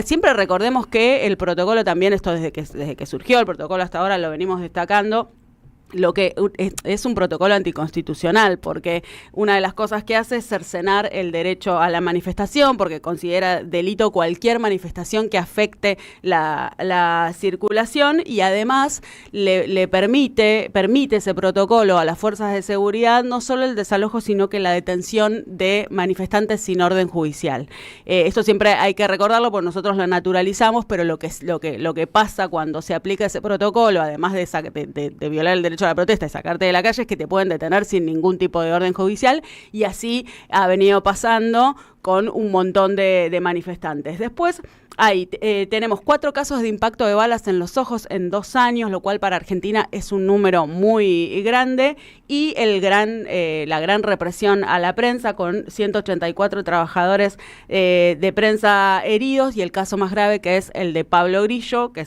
Siempre recordemos que el protocolo también, esto desde que surgió el protocolo hasta ahora lo venimos destacando, lo que es un protocolo anticonstitucional, porque una de las cosas que hace es cercenar el derecho a la manifestación, porque considera delito cualquier manifestación que afecte la circulación, y además le permite ese protocolo a las fuerzas de seguridad no solo el desalojo, sino que la detención de manifestantes sin orden judicial. Esto siempre hay que recordarlo porque nosotros lo naturalizamos, pero lo que pasa cuando se aplica ese protocolo, además de violar el derecho a la protesta y sacarte de la calle, es que te pueden detener sin ningún tipo de orden judicial, y así ha venido pasando con un montón de manifestantes. Después tenemos 4 casos de impacto de balas en los ojos en 2 años, lo cual para Argentina es un número muy grande, y la gran represión a la prensa, con 184 trabajadores de prensa heridos, y el caso más grave, que es el de Pablo Grillo, que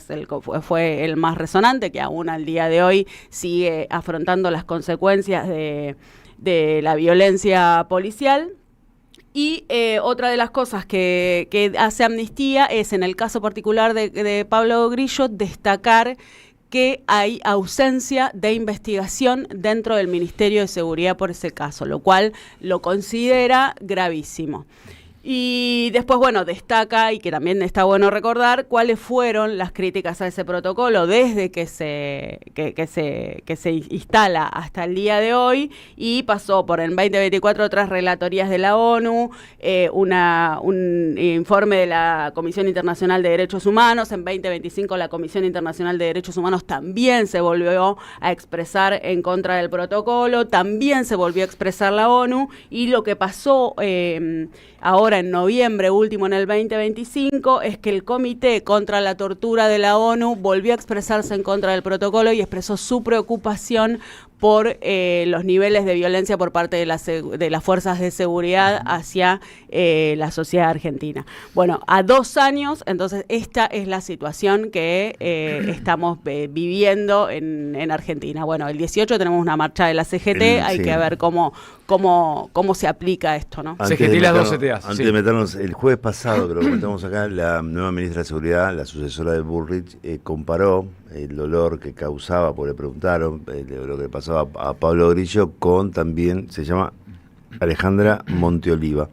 fue el más resonante, que aún al día de hoy sigue afrontando las consecuencias de la violencia policial. Y otra de las cosas que hace Amnistía es, en el caso particular de Pablo Grillo, destacar que hay ausencia de investigación dentro del Ministerio de Seguridad por ese caso, lo cual lo considera gravísimo. Y después, destaca, y que también está bueno recordar, cuáles fueron las críticas a ese protocolo desde que se instala hasta el día de hoy, y pasó por en 2024 otras relatorías de la ONU, un informe de la Comisión Internacional de Derechos Humanos. En 2025 la Comisión Internacional de Derechos Humanos también se volvió a expresar en contra del protocolo, también se volvió a expresar la ONU, y lo que pasó ahora ahora en noviembre último, en el 2025, es que el Comité contra la Tortura de la ONU volvió a expresarse en contra del protocolo y expresó su preocupación por los niveles de violencia por parte de las fuerzas de seguridad hacia la sociedad argentina. Bueno, a 2 años, entonces esta es la situación que estamos viviendo en Argentina. Bueno, el 18 tenemos una marcha de la CGT, hay que ver cómo se aplica esto, ¿no? Antes CGT y las 2 CTA. Antes de meternos, el jueves pasado, que lo comentamos acá, la nueva ministra de Seguridad, la sucesora de Bullrich, comparó el dolor que causaba, porque le preguntaron lo que pasaba a Pablo Grillo, con también, se llama Alejandra Monteoliva,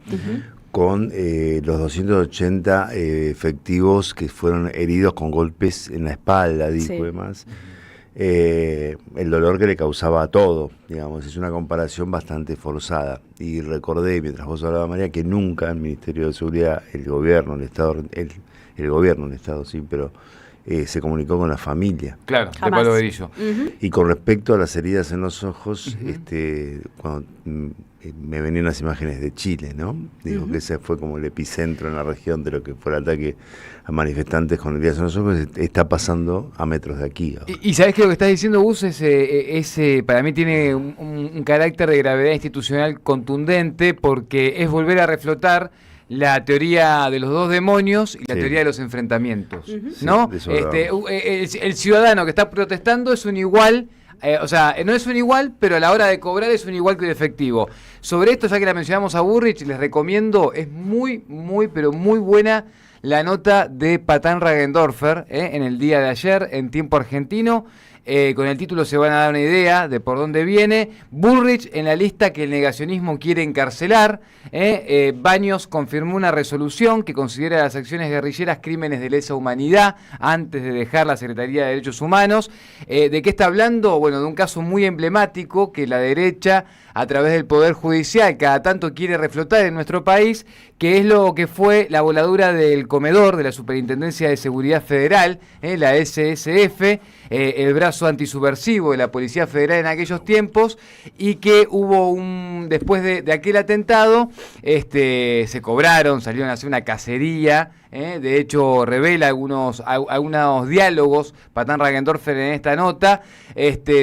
con los 280 efectivos que fueron heridos con golpes en la espalda, dijo, y demás. El dolor que le causaba a todo, digamos, es una comparación bastante forzada. Y recordé, mientras vos hablabas, María, que nunca el Ministerio de Seguridad, el gobierno, el Estado, sí, pero se comunicó con la familia. Claro, de Pablo Grillo. Y con respecto a las heridas en los ojos, cuando me venían las imágenes de Chile, ¿no? Digo que ese fue como el epicentro en la región de lo que fue el ataque a manifestantes con heridas en los ojos, está pasando a metros de aquí. Y sabés que lo que estás diciendo, Gus, para mí tiene un carácter de gravedad institucional contundente, porque es volver a reflotar la teoría de los 2 demonios y la teoría de los enfrentamientos, ¿no? El ciudadano que está protestando es un igual, no es un igual, pero a la hora de cobrar es un igual que el efectivo. Sobre esto, ya que la mencionamos a Bullrich, les recomiendo, es muy, pero muy buena la nota de Patán Ragendorfer en el día de ayer, en Tiempo Argentino. Con el título se van a dar una idea de por dónde viene. Bullrich en la lista que el negacionismo quiere encarcelar. Baños confirmó una resolución que considera las acciones guerrilleras crímenes de lesa humanidad antes de dejar la Secretaría de Derechos Humanos. ¿De qué está hablando? Bueno, de un caso muy emblemático que la derecha, a través del Poder Judicial, cada tanto quiere reflotar en nuestro país, que es lo que fue la voladura del comedor de la Superintendencia de Seguridad Federal, la SSF, el brazo antisubversivo de la Policía Federal en aquellos tiempos, y que hubo después de aquel atentado, se cobraron, salieron a hacer una cacería. De hecho, revela algunos diálogos Patán Ragendorfer en esta nota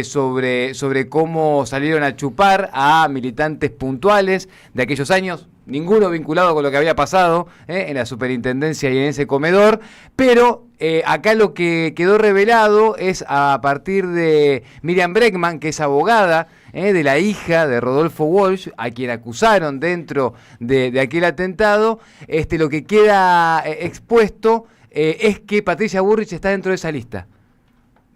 sobre cómo salieron a chupar a militantes puntuales de aquellos años, ninguno vinculado con lo que había pasado en la superintendencia y en ese comedor, pero acá lo que quedó revelado es a partir de Miriam Bregman, que es abogada de la hija de Rodolfo Walsh, a quien acusaron dentro de aquel atentado. Lo que queda expuesto es que Patricia Bullrich está dentro de esa lista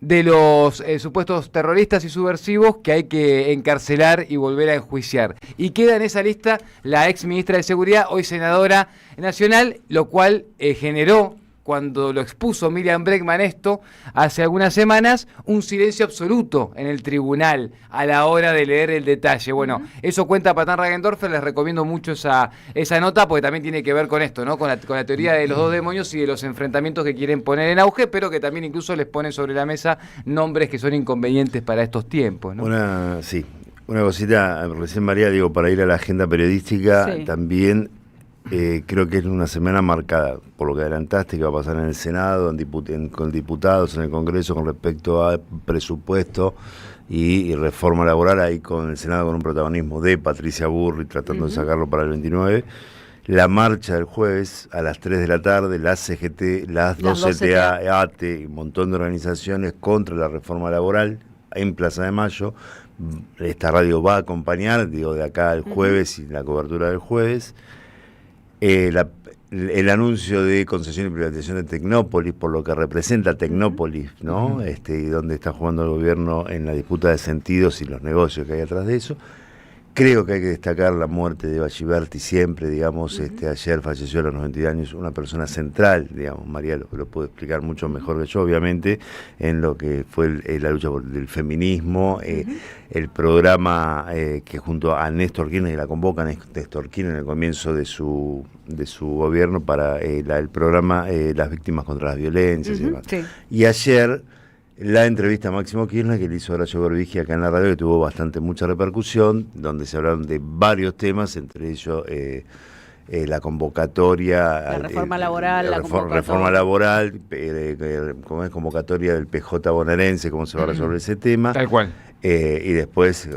de los supuestos terroristas y subversivos que hay que encarcelar y volver a enjuiciar. Y queda en esa lista la ex ministra de Seguridad, hoy senadora nacional, lo cual generó, cuando lo expuso Miriam Bregman esto, hace algunas semanas, un silencio absoluto en el tribunal a la hora de leer el detalle. Bueno, eso cuenta Patán Ragendorfer, les recomiendo mucho esa nota, porque también tiene que ver con esto, ¿no? Con la teoría de los 2 demonios y de los enfrentamientos que quieren poner en auge, pero que también incluso les ponen sobre la mesa nombres que son inconvenientes para estos tiempos, ¿no? Una cosita, recién María, digo, para ir a la agenda periodística, también creo que es una semana marcada por lo que adelantaste, que va a pasar en el Senado, con diputados, en el Congreso, con respecto a presupuesto y reforma laboral, ahí con el Senado con un protagonismo de Patricia Bullrich tratando de sacarlo para el 29. La marcha del jueves a las 3 de la tarde, la CGT, las 2 CTA, ATE, un montón de organizaciones contra la reforma laboral en Plaza de Mayo. Esta radio va a acompañar, de acá al jueves y la cobertura del jueves. El anuncio de concesión y privatización de Tecnópolis, por lo que representa Tecnópolis, ¿no? Y donde está jugando el gobierno en la disputa de sentidos y los negocios que hay atrás de eso. Creo que hay que destacar la muerte de Bachiberti siempre, digamos, ayer falleció a los 92 años una persona central, digamos, María lo puede explicar mucho mejor que yo, obviamente, en lo que fue la lucha del feminismo, el programa que junto a Néstor Kirchner, que la convoca Néstor Kirchner en el comienzo de su gobierno para el programa Las Víctimas contra las Violencias y demás. Y ayer la entrevista a Máximo Kirchner que le hizo Horacio Berbigi acá en la radio, que tuvo mucha repercusión, donde se hablaron de varios temas, entre ellos la convocatoria... La reforma laboral, reforma laboral, como es convocatoria del PJ bonaerense, cómo se va a resolver ese tema. Tal cual. Y después,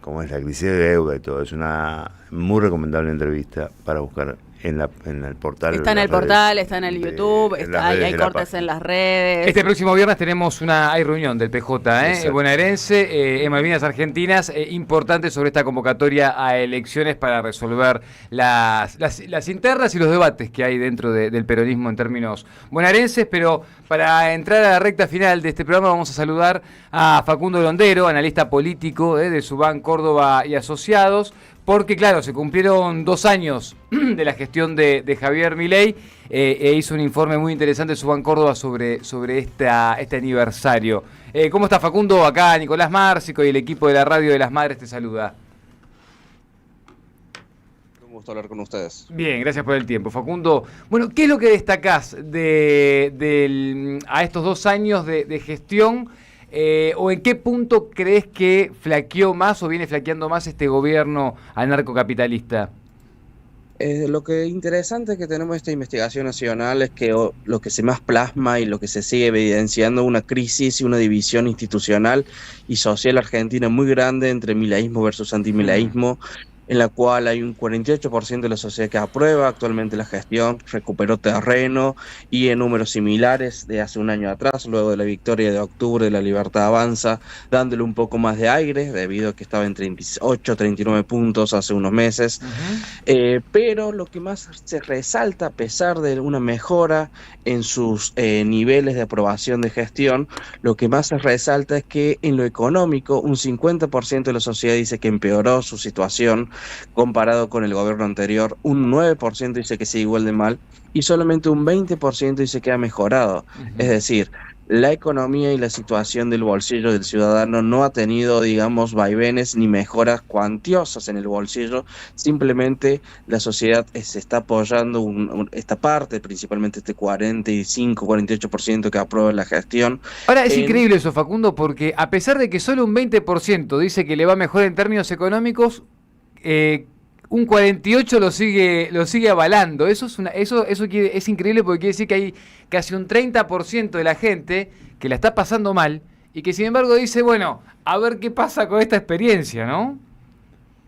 cómo es la crisis de deuda y todo. Es una muy recomendable entrevista para buscar en el portal. Está en el portal, está en el YouTube, hay cortes en las redes. Este próximo viernes tenemos hay reunión del PJ bonaerense, en Malvinas Argentinas, importante sobre esta convocatoria a elecciones para resolver las internas y los debates que hay dentro del peronismo en términos bonaerenses. Pero para entrar a la recta final de este programa vamos a saludar a Facundo Londero, analista político de Subán Córdoba y Asociados, porque claro, se cumplieron 2 años de la gestión de Javier Milei, hizo un informe muy interesante Subán Córdoba sobre este aniversario. ¿Cómo está, Facundo? Acá Nicolás Márcico y el equipo de la Radio de las Madres te saluda. Un gusto hablar con ustedes. Bien, gracias por el tiempo, Facundo. Bueno, ¿qué es lo que destacás a estos 2 años de gestión? ¿O en qué punto crees que flaqueó más o viene flaqueando más este gobierno anarcocapitalista? Lo que interesante que tenemos esta investigación nacional es que lo que se más plasma y lo que se sigue evidenciando una crisis y una división institucional y social argentina muy grande entre mileísmo versus antimileísmo, en la cual hay un 48% de la sociedad que aprueba actualmente la gestión, recuperó terreno y en números similares de hace un año atrás, luego de la victoria de octubre de La Libertad Avanza, dándole un poco más de aire, debido a que estaba en 38, 39 puntos hace unos meses. Pero lo que más se resalta, a pesar de una mejora en sus niveles de aprobación de gestión, lo que más se resalta es que en lo económico, un 50% de la sociedad dice que empeoró su situación comparado con el gobierno anterior, un 9% dice que sigue igual de mal y solamente un 20% dice que ha mejorado. Es decir, la economía y la situación del bolsillo del ciudadano no ha tenido, digamos, vaivenes ni mejoras cuantiosas en el bolsillo, simplemente la sociedad se está apoyando esta parte, principalmente este 45-48% que aprueba la gestión. Ahora es increíble eso, Facundo, porque a pesar de que solo un 20% dice que le va mejor en términos económicos, un 48 lo sigue avalando. Eso es increíble, porque quiere decir que hay casi un 30% de la gente que la está pasando mal y que sin embargo dice, bueno, a ver qué pasa con esta experiencia, ¿no?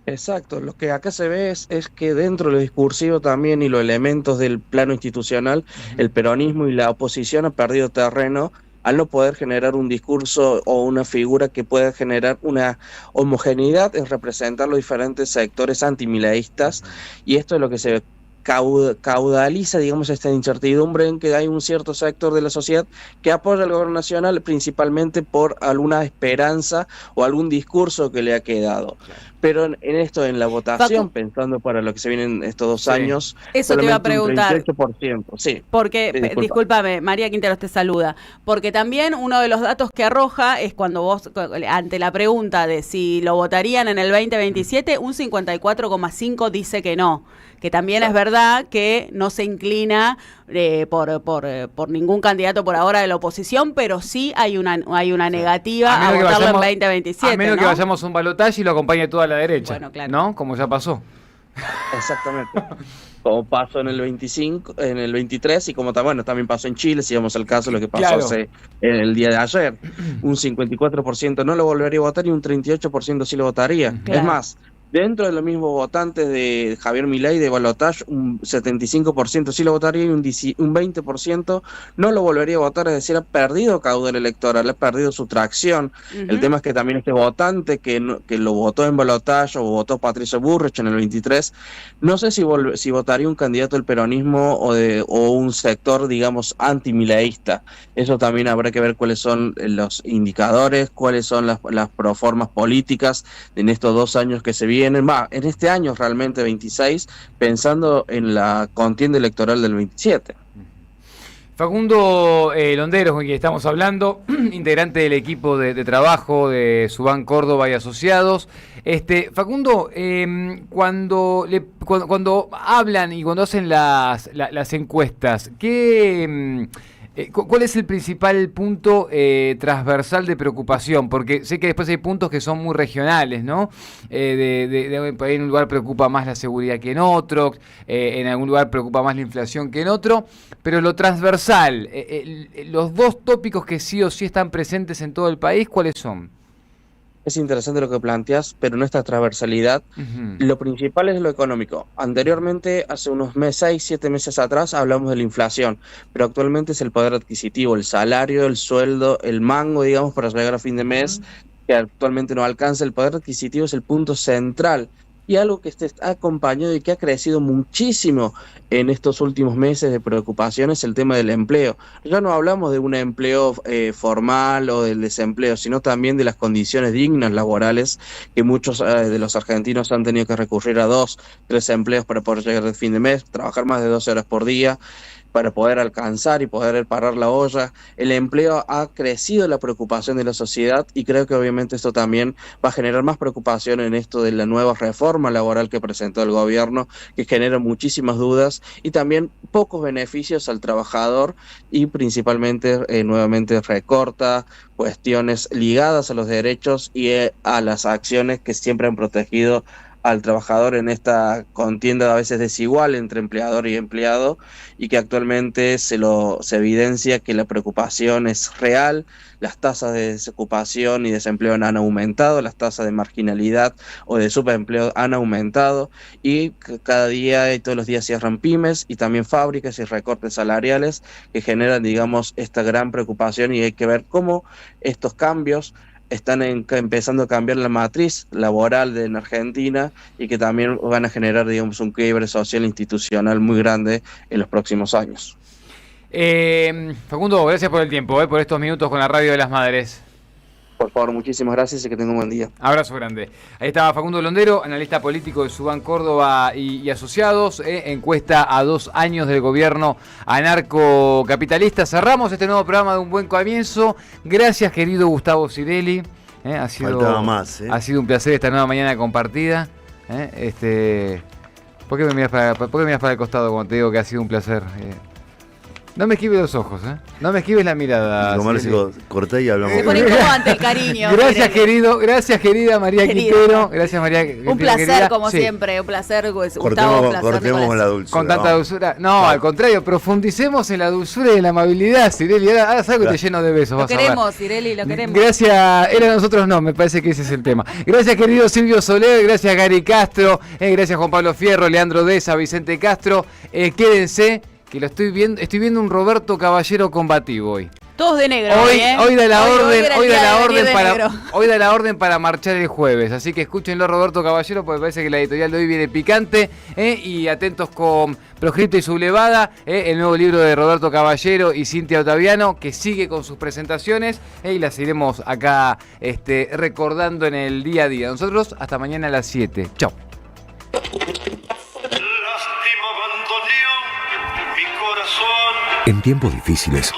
Exacto, lo que acá se ve es que dentro de lo discursivo también y los elementos del plano institucional, el peronismo y la oposición han perdido terreno al no poder generar un discurso o una figura que pueda generar una homogeneidad en representar los diferentes sectores antimileístas, y esto es lo que se caudaliza, digamos, esta incertidumbre en que hay un cierto sector de la sociedad que apoya al gobierno nacional principalmente por alguna esperanza o algún discurso que le ha quedado. Pero en la votación, pensando para lo que se vienen estos 2 años, eso te iba a preguntar. 38%, sí. Porque, discúlpame, María Quinteros te saluda, porque también uno de los datos que arroja es cuando vos, ante la pregunta de si lo votarían en el 2027, un 54,5% dice que no, que también es verdad que no se inclina por ningún candidato por ahora de la oposición, pero sí hay una negativa a votarlo en 2027. A menos que vayamos a un balotaje y lo acompañe toda la derecha, bueno, claro, ¿no? Como ya pasó. Exactamente. Como pasó en el 25, en el 23 y como también pasó en Chile, si vamos al caso, lo que pasó hace el día de ayer. Un 54% no lo volvería a votar y un 38% sí lo votaría. Claro. Es más, dentro de los mismos votantes de Javier Milei de balotaje, un 75% sí lo votaría y un 20% no lo volvería a votar, es decir, ha perdido caudal electoral, ha perdido su tracción. El tema es que también este votante que lo votó en balotaje o votó Patricio Bullrich en el 23, no sé si votaría un candidato del peronismo o un sector, digamos, antimileísta. Eso también habrá que ver cuáles son los indicadores, cuáles son las proformas políticas en estos 2 años que se vienen. En este año realmente 26, pensando en la contienda electoral del 27. Facundo Londero, con quien estamos hablando, integrante del equipo de trabajo de Subán Córdoba y Asociados. Facundo, cuando hablan y cuando hacen las encuestas, ¿qué ¿Cuál es el principal punto transversal de preocupación? Porque sé que después hay puntos que son muy regionales, ¿no? En un lugar preocupa más la seguridad que en otro, en algún lugar preocupa más la inflación que en otro, pero lo transversal, los dos tópicos que sí o sí están presentes en todo el país, ¿cuáles son? Es interesante lo que planteas, pero en esta transversalidad, lo principal es lo económico. Anteriormente, hace unos 6, 7 meses atrás, hablamos de la inflación, pero actualmente es el poder adquisitivo, el salario, el sueldo, el mango, digamos, para llegar a fin de mes, que actualmente no alcanza. El poder adquisitivo es el punto central. Y algo que está acompañado y que ha crecido muchísimo en estos últimos meses de preocupación es el tema del empleo. Ya no hablamos de un empleo formal o del desempleo, sino también de las condiciones dignas laborales, que muchos de los argentinos han tenido que recurrir a 2, 3 empleos para poder llegar al fin de mes, trabajar más de 12 horas por día, para poder alcanzar y poder parar la olla. El empleo ha crecido la preocupación de la sociedad y creo que obviamente esto también va a generar más preocupación en esto de la nueva reforma laboral que presentó el gobierno, que genera muchísimas dudas y también pocos beneficios al trabajador y principalmente nuevamente recorta cuestiones ligadas a los derechos y a las acciones que siempre han protegido al trabajador en esta contienda a veces desigual entre empleador y empleado, y que actualmente se evidencia que la preocupación es real. Las tasas de desocupación y desempleo han aumentado, las tasas de marginalidad o de subempleo han aumentado, y cada día y todos los días cierran pymes y también fábricas y recortes salariales que generan, digamos, esta gran preocupación, y hay que ver cómo estos cambios están empezando a cambiar la matriz laboral en Argentina y que también van a generar, digamos, un quiebre social e institucional muy grande en los próximos años. Facundo, gracias por el tiempo, por estos minutos con la Radio de las Madres. Por favor, muchísimas gracias y que tenga un buen día. Abrazo grande. Ahí estaba Facundo Londero, analista político de Subán Córdoba y Asociados, encuesta a 2 años del gobierno anarcocapitalista. Cerramos este nuevo programa de Un Buen Comienzo. Gracias, querido Gustavo Cirelli. Faltaba más. Ha sido un placer esta nueva mañana compartida. ¿Por qué me miras para el costado cuando te digo que ha sido un placer? No me esquives los ojos, no me esquives la mirada. Corté y hablamos. Se pone incómodo ante el cariño. Gracias, querido. Gracias, querida María Quintero. Gracias, María Quintero. Un placer, querida. como siempre. Un placer, Gustavo. Cortemos con la dulzura. Con tanta dulzura. No, al contrario, profundicemos en la dulzura y en la amabilidad, Cirelli. Ahora salgo y te lleno de besos. Lo queremos, Cirelli, lo queremos. Gracias. Era nosotros no, me parece que ese es el tema. Gracias, querido Silvio Soler. Gracias, Gary Castro. Gracias, Juan Pablo Fierro, Leandro Deza, Vicente Castro. Quédense, que lo estoy viendo un Roberto Caballero combativo hoy. Todos de negro. Hoy da la orden para marchar el jueves, así que escúchenlo, Roberto Caballero, porque parece que la editorial de hoy viene picante, y atentos con Proscripto y Sublevada, el nuevo libro de Roberto Caballero y Cintia Ottaviano, que sigue con sus presentaciones, y las iremos acá recordando en el día a día. Nosotros hasta mañana a las 7. Chao. En tiempos difíciles,